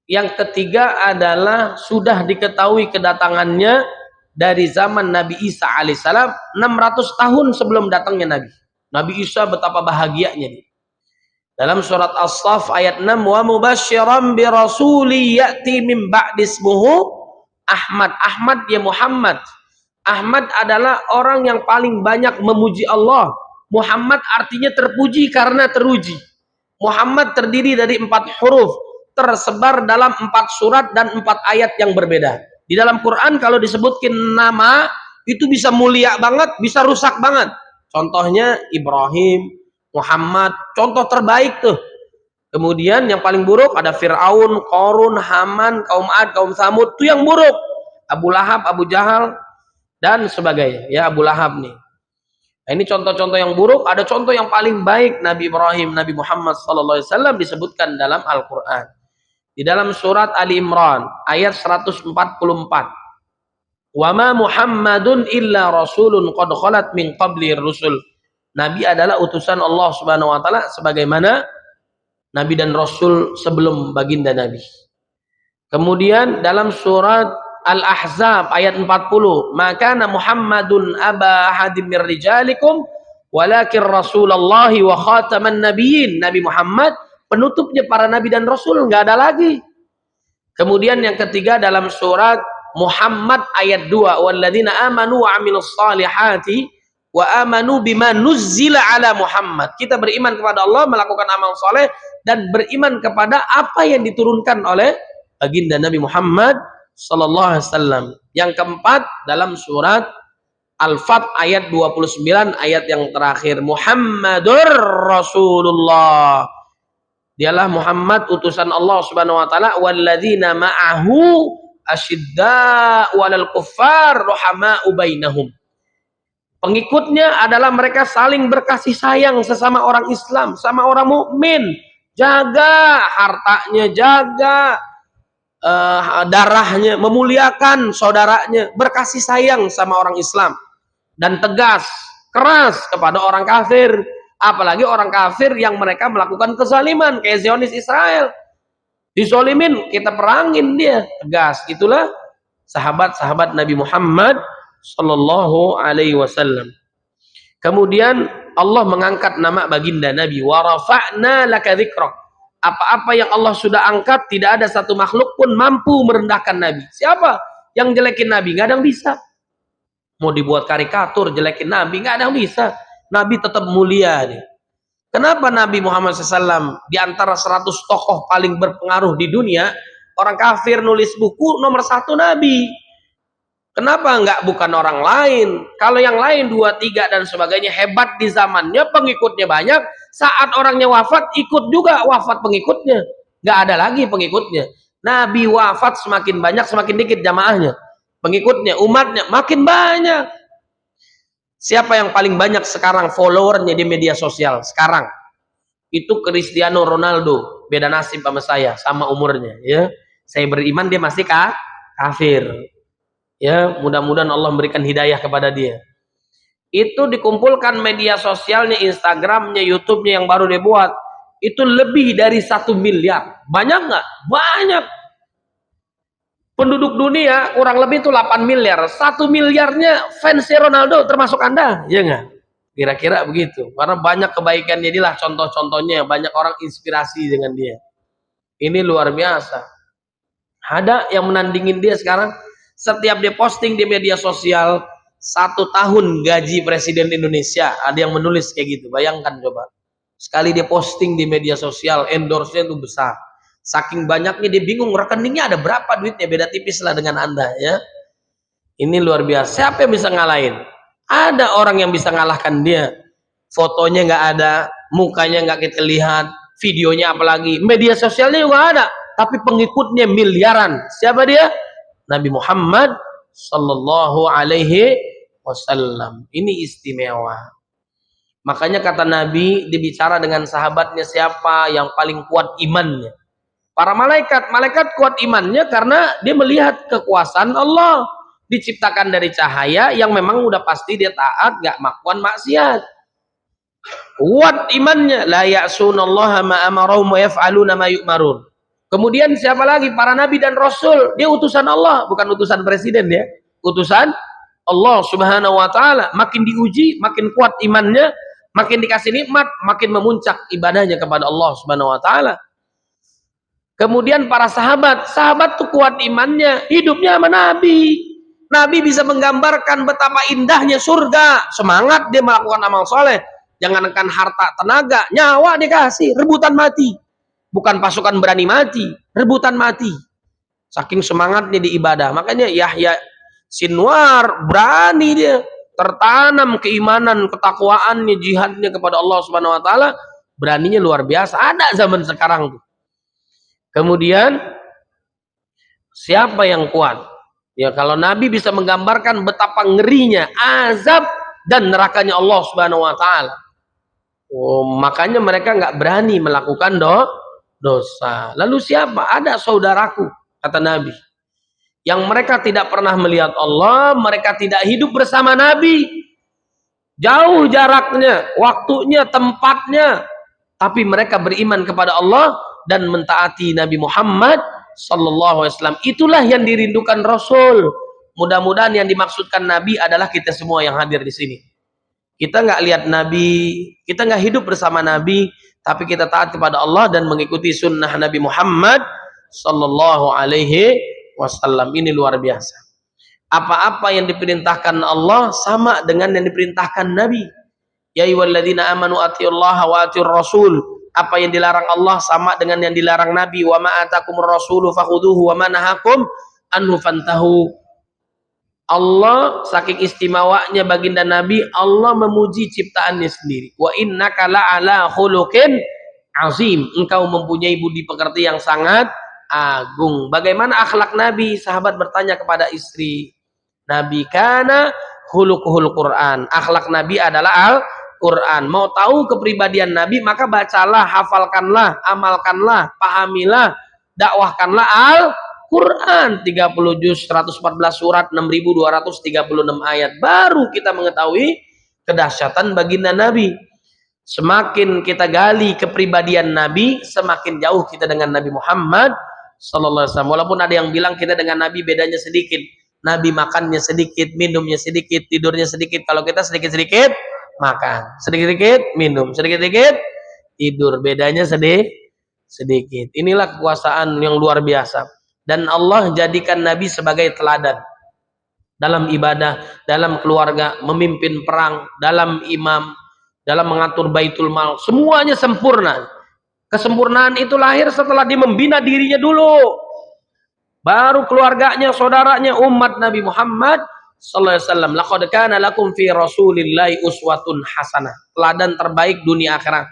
yang ketiga adalah sudah diketahui kedatangannya dari zaman Nabi Isa alaihissalam 600 tahun sebelum datangnya Nabi. Nabi Isa betapa bahagianya dia. Dalam surat As-Saff ayat 6, wa mubasysyiran bi rasuli ya'ti min ba'di ismuhu Ahmad. Ahmad ya Muhammad. Ahmad adalah orang yang paling banyak memuji Allah. Muhammad artinya terpuji karena teruji. Muhammad terdiri dari 4 huruf, tersebar dalam 4 surat dan 4 ayat yang berbeda. Di dalam Quran kalau disebutkan nama itu bisa mulia banget, bisa rusak banget. Contohnya Ibrahim, Muhammad, contoh terbaik tuh. Kemudian yang paling buruk ada Fir'aun, Qarun, Haman, kaum Ad, kaum Samud, itu yang buruk. Abu Lahab, Abu Jahal, dan sebagainya. Ya, Abu Lahab nih. Nah, ini contoh-contoh yang buruk. Ada contoh yang paling baik, Nabi Ibrahim, Nabi Muhammad SAW disebutkan dalam Al-Quran. Di dalam surat Ali Imran ayat 144. Wa ma Muhammadun illa rasulun qad khalat min qabli rusul. Nabi adalah utusan Allah Subhanahu Wa Taala sebagaimana Nabi dan Rasul sebelum baginda Nabi. Kemudian dalam surat Al-Ahzab ayat 40, maka Muhammadun aba hadim mir rijalikum walakin rasulullahi wa khataman nabiyyin. Nabi Muhammad penutupnya para nabi dan rasul, enggak ada lagi. Kemudian yang ketiga dalam surat Muhammad ayat 2, walladzina amanu wa amilus salihati wa amanu bima nuzzila ala Muhammad. Kita beriman kepada Allah, melakukan amal soleh, dan beriman kepada apa yang diturunkan oleh baginda Nabi Muhammad sallallahu alaihi wasallam. Yang keempat dalam surat Al-Fat ayat 29, ayat yang terakhir, Muhammadur Rasulullah. Dialah Muhammad utusan Allah Subhanahu wa taala, walladzina ma'ahu asyidda 'alal kuffar rahama'u bainahum. Pengikutnya adalah mereka saling berkasih sayang sesama orang Islam, sama orang mukmin. Jaga hartanya, jaga darahnya, memuliakan saudaranya, berkasih sayang sama orang Islam, dan tegas, keras kepada orang kafir, apalagi orang kafir yang mereka melakukan kezaliman kayak Zionis Israel. Dizolimin, kita perangin dia, tegas. Itulah sahabat-sahabat Nabi Muhammad sallallahu alaihi wasallam. Kemudian Allah mengangkat nama baginda Nabi, wa rafa'na laka dzikrak. Apa-apa yang Allah sudah angkat, tidak ada satu makhluk pun mampu merendahkan Nabi. Siapa yang jelekin Nabi? Nggak ada yang bisa. Mau dibuat karikatur jelekin Nabi, nggak ada yang bisa. Nabi tetap mulia nih. Kenapa Nabi Muhammad SAW di antara 100 tokoh paling berpengaruh di dunia, orang kafir nulis buku nomor 1 Nabi? Kenapa nggak bukan orang lain? Kalau yang lain 2, 3 dan sebagainya hebat di zamannya, pengikutnya banyak, saat orangnya wafat ikut juga wafat pengikutnya, nggak ada lagi pengikutnya. Nabi wafat semakin banyak semakin dikit jamaahnya, pengikutnya, umatnya makin banyak. Siapa yang paling banyak sekarang followernya di media sosial sekarang? Itu Cristiano Ronaldo. Beda nasib sama saya, sama umurnya. Ya, saya beriman dia masih kafir. Ya, mudah-mudahan Allah memberikan hidayah kepada dia. Itu dikumpulkan media sosialnya, Instagramnya, YouTube-nya yang baru dia buat, itu lebih dari 1 miliar. Banyak nggak? Banyak. Penduduk dunia kurang lebih itu 8 miliar. 1 miliarnya fans Ronaldo termasuk Anda, ya enggak? Kira-kira begitu. Karena banyak kebaikannya, inilah contoh-contohnya. Banyak orang inspirasi dengan dia. Ini luar biasa. Ada yang menandingin dia sekarang. Setiap dia posting di media sosial, 1 tahun gaji Presiden Indonesia. Ada yang menulis kayak gitu. Bayangkan coba. Sekali dia posting di media sosial, endorse-nya itu besar. Saking banyaknya dia bingung rekeningnya ada berapa duitnya, beda tipis lah dengan Anda ya. Ini luar biasa. Siapa yang bisa ngalahin? Ada orang yang bisa ngalahkan dia. Fotonya nggak ada, mukanya nggak kita lihat, videonya apalagi, media sosialnya juga ada, tapi pengikutnya miliaran. Siapa dia? Nabi Muhammad sallallahu alaihi wasallam. Ini istimewa. Makanya kata Nabi, dibicara dengan sahabatnya, siapa yang paling kuat imannya? Para malaikat kuat imannya karena dia melihat kekuasaan Allah. Diciptakan dari cahaya yang memang udah pasti dia taat, gak melakukan maksiat. Kuat imannya, la ya'sunallaha ma amarahum wa yaf'aluna ma yu'marun. Kemudian siapa lagi? Para nabi dan rasul. Dia utusan Allah, bukan utusan presiden ya. Utusan Allah Subhanahu wa taala. Makin diuji, makin kuat imannya, makin dikasih nikmat, makin memuncak ibadahnya kepada Allah Subhanahu wa taala. Kemudian para sahabat tuh kuat imannya, hidupnya sama Nabi. Nabi bisa menggambarkan betapa indahnya surga. Semangat dia melakukan amal soleh. Jangankan harta, tenaga, nyawa dikasih, rebutan mati. Bukan pasukan berani mati, rebutan mati. Saking semangatnya di ibadah. Makanya Yahya Sinwar berani dia. Tertanam keimanan, ketakwaannya, jihadnya kepada Allah Subhanahu wa taala. Beraninya luar biasa. Ada zaman sekarang tuh. Kemudian siapa yang kuat? Ya kalau Nabi bisa menggambarkan betapa ngerinya azab dan nerakanya Allah Subhanahu wa taala. Oh, makanya mereka nggak berani melakukan dosa. Lalu siapa? Ada saudaraku, kata Nabi. Yang mereka tidak pernah melihat Allah, mereka tidak hidup bersama Nabi. Jauh jaraknya, waktunya, tempatnya, tapi mereka beriman kepada Allah dan mentaati Nabi Muhammad sallallahu alaihi wasallam. Itulah yang dirindukan Rasul. Mudah-mudahan yang dimaksudkan Nabi adalah kita semua yang hadir di sini. Kita nggak lihat Nabi, kita nggak hidup bersama Nabi, tapi kita taat kepada Allah dan mengikuti sunnah Nabi Muhammad sallallahu alaihi wasallam. Ini luar biasa. Apa-apa yang diperintahkan Allah sama dengan yang diperintahkan Nabi. Ya ayyuhalladzina amanu atiullaha wa atiur rasul. Apa yang dilarang Allah sama dengan yang dilarang Nabi. Wa ma atakumur rasulu fakhuduhu wa ma nahakum anhu fantahu. Allah saking istimewanya baginda Nabi, Allah memuji ciptaannya sendiri. Wa innaka la'ala khuluqin azim. Engkau mempunyai budi pekerti yang sangat agung. Bagaimana akhlak Nabi? Sahabat bertanya kepada istri. Nabi kana khuluquhul Quran. Akhlak Nabi adalah Quran. Mau tahu kepribadian Nabi, maka bacalah, hafalkanlah, amalkanlah, pahamilah, dakwahkanlah Al-Quran. 30 juz, 114 surat, 6.236 ayat. Baru kita mengetahui kedahsyatan baginda Nabi. Semakin kita gali kepribadian Nabi, semakin jauh kita dengan Nabi Muhammad sallallahu alaihi wasallam. Walaupun ada yang bilang kita dengan Nabi bedanya sedikit. Nabi makannya sedikit, minumnya sedikit, tidurnya sedikit. Kalau kita sedikit-sedikit makan, sedikit-sedikit minum, sedikit-sedikit tidur. Bedanya sedikit. Inilah kekuasaan yang luar biasa. Dan Allah jadikan Nabi sebagai teladan dalam ibadah, dalam keluarga, memimpin perang, dalam imam, dalam mengatur baitul mal. Semuanya sempurna. Kesempurnaan itu lahir setelah dia membina dirinya dulu. Baru keluarganya, saudaranya, umat Nabi Muhammad sallallahu alaihi wasallam. Laqad kana lakum fi Rasulillahi uswatun hasanah. Teladan terbaik dunia akhirat.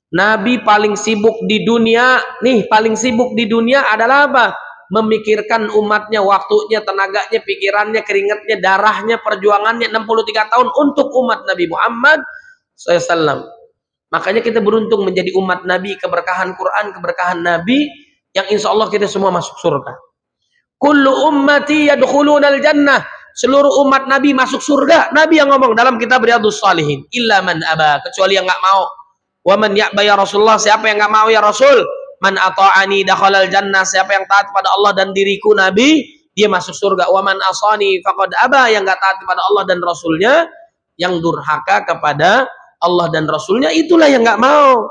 Nabi paling sibuk di dunia, paling sibuk di dunia adalah apa? Memikirkan umatnya, waktunya, tenaganya, pikirannya, keringatnya, darahnya, perjuangannya 63 tahun untuk umat Nabi Muhammad sallallahu alaihi wasallam. Makanya kita beruntung menjadi umat Nabi, keberkahan Quran, keberkahan Nabi, yang insya Allah kita semua masuk surga. Kullu ummati yadkhulunal jannah. Seluruh umat Nabi masuk surga. Nabi yang ngomong dalam kitab Riyadhus Shalihin. Illa man aba, kecuali yang nggak mau. Wa man ya'ba ya Rasulullah, siapa yang nggak mau ya Rasul? Man ata'ani dakhalal jannah, siapa yang taat pada Allah dan diriku Nabi, dia masuk surga. Wa man asani faqad aba, yang enggak taat kepada Allah dan Rasulnya, yang durhaka kepada Allah dan Rasulnya, itulah yang enggak mau.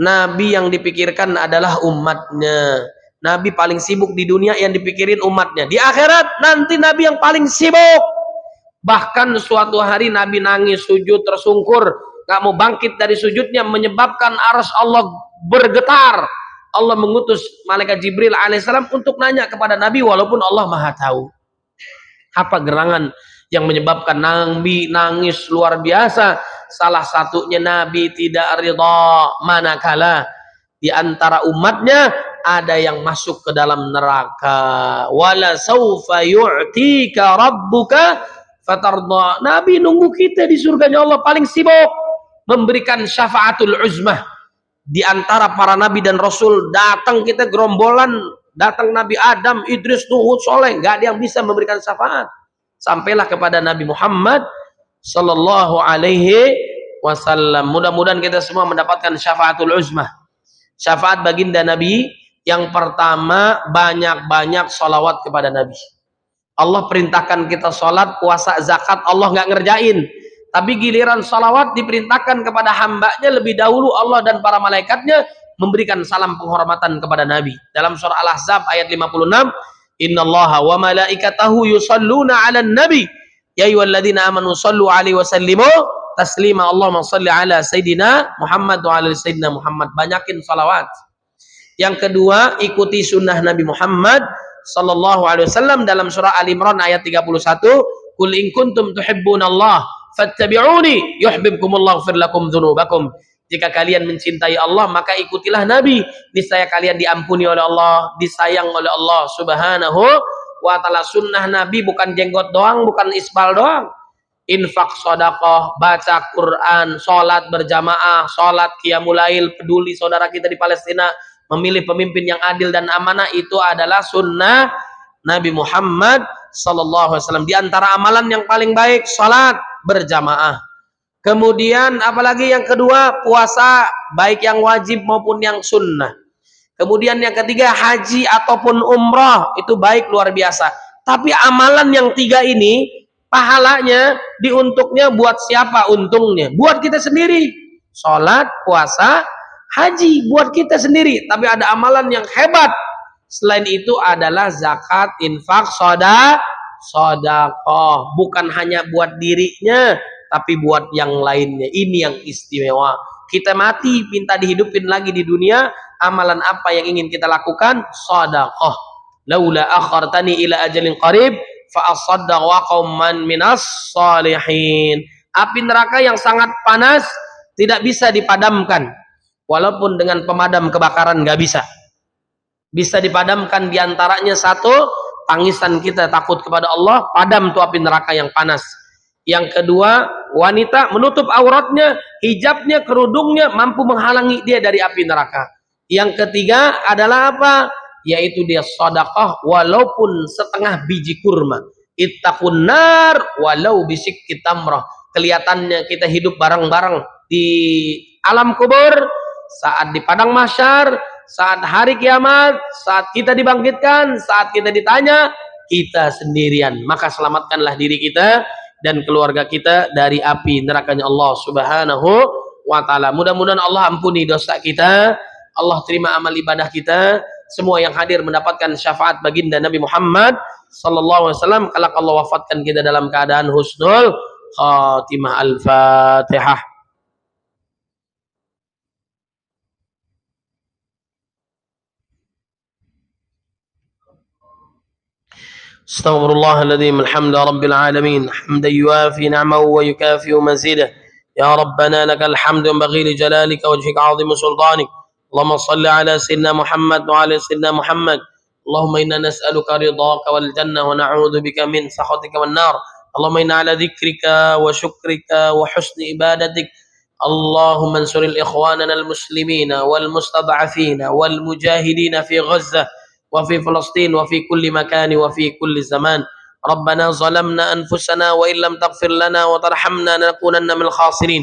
Nabi yang dipikirkan adalah umatnya. Nabi paling sibuk di dunia, yang dipikirin umatnya. Di akhirat nanti Nabi yang paling sibuk. Bahkan suatu hari Nabi nangis, sujud, tersungkur, gak mau bangkit dari sujudnya, menyebabkan arsy Allah bergetar. Allah mengutus malaikat Jibril alaihissalam untuk nanya kepada Nabi, walaupun Allah maha tahu. Apa gerangan yang menyebabkan Nabi nangis luar biasa? Salah satunya Nabi tidak ridha manakala di antara umatnya ada yang masuk ke dalam neraka. Wala saufa yu'tika rabbuka fatarda. Nabi nunggu kita di surganya Allah, paling sibuk memberikan syafaatul uzmah. Di antara para nabi dan rasul datang kita gerombolan, datang Nabi Adam, Idris, Nuh, Soleh, nggak ada yang bisa memberikan syafaat. Sampailah kepada Nabi Muhammad sallallahu alaihi wasallam. Mudah-mudahan kita semua mendapatkan syafaatul uzmah. Syafaat baginda Nabi yang pertama, banyak-banyak salawat kepada Nabi. Allah perintahkan kita salat, puasa, zakat, Allah nggak ngerjain. Tapi giliran salawat diperintahkan kepada hambanya lebih dahulu. Allah dan para malaikatnya memberikan salam penghormatan kepada Nabi. Dalam surah Al-Ahzab ayat 56, Innallaha wa malaikatahu yusalluna 'alan nabi ya ayyuhalladzina amanu shallu 'alaihi wa sallimu taslima. Allahumma shalli ala sayyidina Muhammad wa ala sayyidina Muhammad. Banyakin salawat. Yang kedua, ikuti sunnah Nabi Muhammad sallallahu alaihi wasallam dalam surah Al-Imran ayat 31, Qul in kuntum tuhibbunallah fattabi'uni yuhibbukumullah ighfir lakum dzunubakum. Jika kalian mencintai Allah, maka ikutilah Nabi. Niscaya kalian diampuni oleh Allah, disayang oleh Allah Subhanahu wa ta'ala. Sunnah Nabi bukan jenggot doang, bukan isbal doang. Infak, sedekah, baca Quran, sholat berjamaah, sholat qiyamul lail, peduli saudara kita di Palestina, memilih pemimpin yang adil dan amanah, itu adalah sunnah Nabi Muhammad sallallahu alaihi wasallam. Di antara amalan yang paling baik, sholat berjamaah. Kemudian apalagi yang kedua, puasa, baik yang wajib maupun yang sunnah. Kemudian yang ketiga, haji ataupun umrah, itu baik luar biasa. Tapi amalan yang tiga ini, pahalanya diuntuknya buat siapa untungnya? Buat kita sendiri. Sholat, puasa, haji, buat kita sendiri. Tapi ada amalan yang hebat. Selain itu adalah zakat, infak, sedekah. Bukan hanya buat dirinya, tapi buat yang lainnya. Ini yang istimewa. Kita mati, minta dihidupin lagi di dunia. Amalan apa yang ingin kita lakukan? Sedekah. Laula akhartani ila ajalin qarib fa asaddaq wa qauman minas salihin. Api neraka yang sangat panas tidak bisa dipadamkan. Walaupun dengan pemadam kebakaran nggak bisa. Bisa dipadamkan diantaranya satu, tangisan kita takut kepada Allah, padam tuh api neraka yang panas. Yang kedua, wanita menutup auratnya, hijabnya, kerudungnya mampu menghalangi dia dari api neraka. Yang ketiga adalah apa? Yaitu dia sedekah walaupun setengah biji kurma. Ittaqun nar walau bisikki tamrah. Kelihatannya kita hidup bareng-bareng di alam kubur, saat di padang mahsyar, saat hari kiamat, saat kita dibangkitkan, saat kita ditanya, kita sendirian. Maka selamatkanlah diri kita dan keluarga kita dari api nerakanya Allah Subhanahu wa ta'ala. Mudah-mudahan Allah ampuni dosa kita, Allah terima amal ibadah kita. Semua yang hadir mendapatkan syafaat baginda Nabi Muhammad sallallahu alaihi wasallam. Kelak Allah wafatkan kita dalam keadaan husnul khatimah. Al-Fatihah. استغفر الله الذي من الحمد رب العالمين حمدا يوافي نعمه ويكافئ مزيده. يا ربنا لك الحمد ينبغي لجلالك وجهك عظيم سلطانك. اللهم صل على سيدنا محمد وعلى سيدنا محمد. اللهم إنا نسألك رضاك والجنة ونعوذ بك من سخطك والنار. اللهم إنا على ذكرك وشكرك وحسن عبادتك. اللهم انصر الإخواننا المسلمين والمستضعفين والمجاهدين في غزة وفي فلسطين وفي كل مكان وفي كل زمان. ربنا ظلمنا أنفسنا وإن لم تغفر لنا وترحمنا لنكونن من الخاسرين.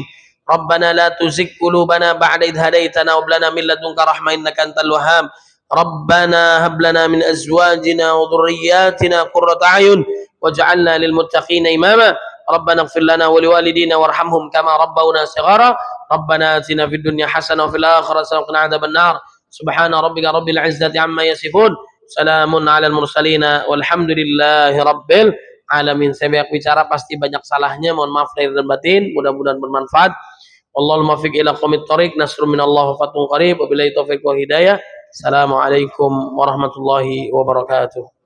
Rabbana la tuzigh qulubana ba'da idh hadaitana wa hab lana min ladunka rahmah innaka antal wahhab. Rabbana hab lana min azwajina wa dhurriyyatina qurrata a'yun waj'alna lil muttaqina imama. Rabbana ighfir lana wa liwalidina warhamhum kama rabbawna shighara. Rabbana atina fid dunya hasanah wa fil akhirati hasanah wa qina adzaban nar. Subhana rabbika rabbil izzati amma yasifun. Salamun 'alal mursalin walhamdulillahi rabbil alamin. Saya banyak bicara pasti banyak salahnya, mohon maaf lahir dan batin, mudah-mudahan bermanfaat. Wallahul muwaffiq ila aqwamit thoriq. Nasrun minallah wa fathun qarib. Wabillahi taufiq wa hidayah. Assalamualaikum warahmatullahi wabarakatuh.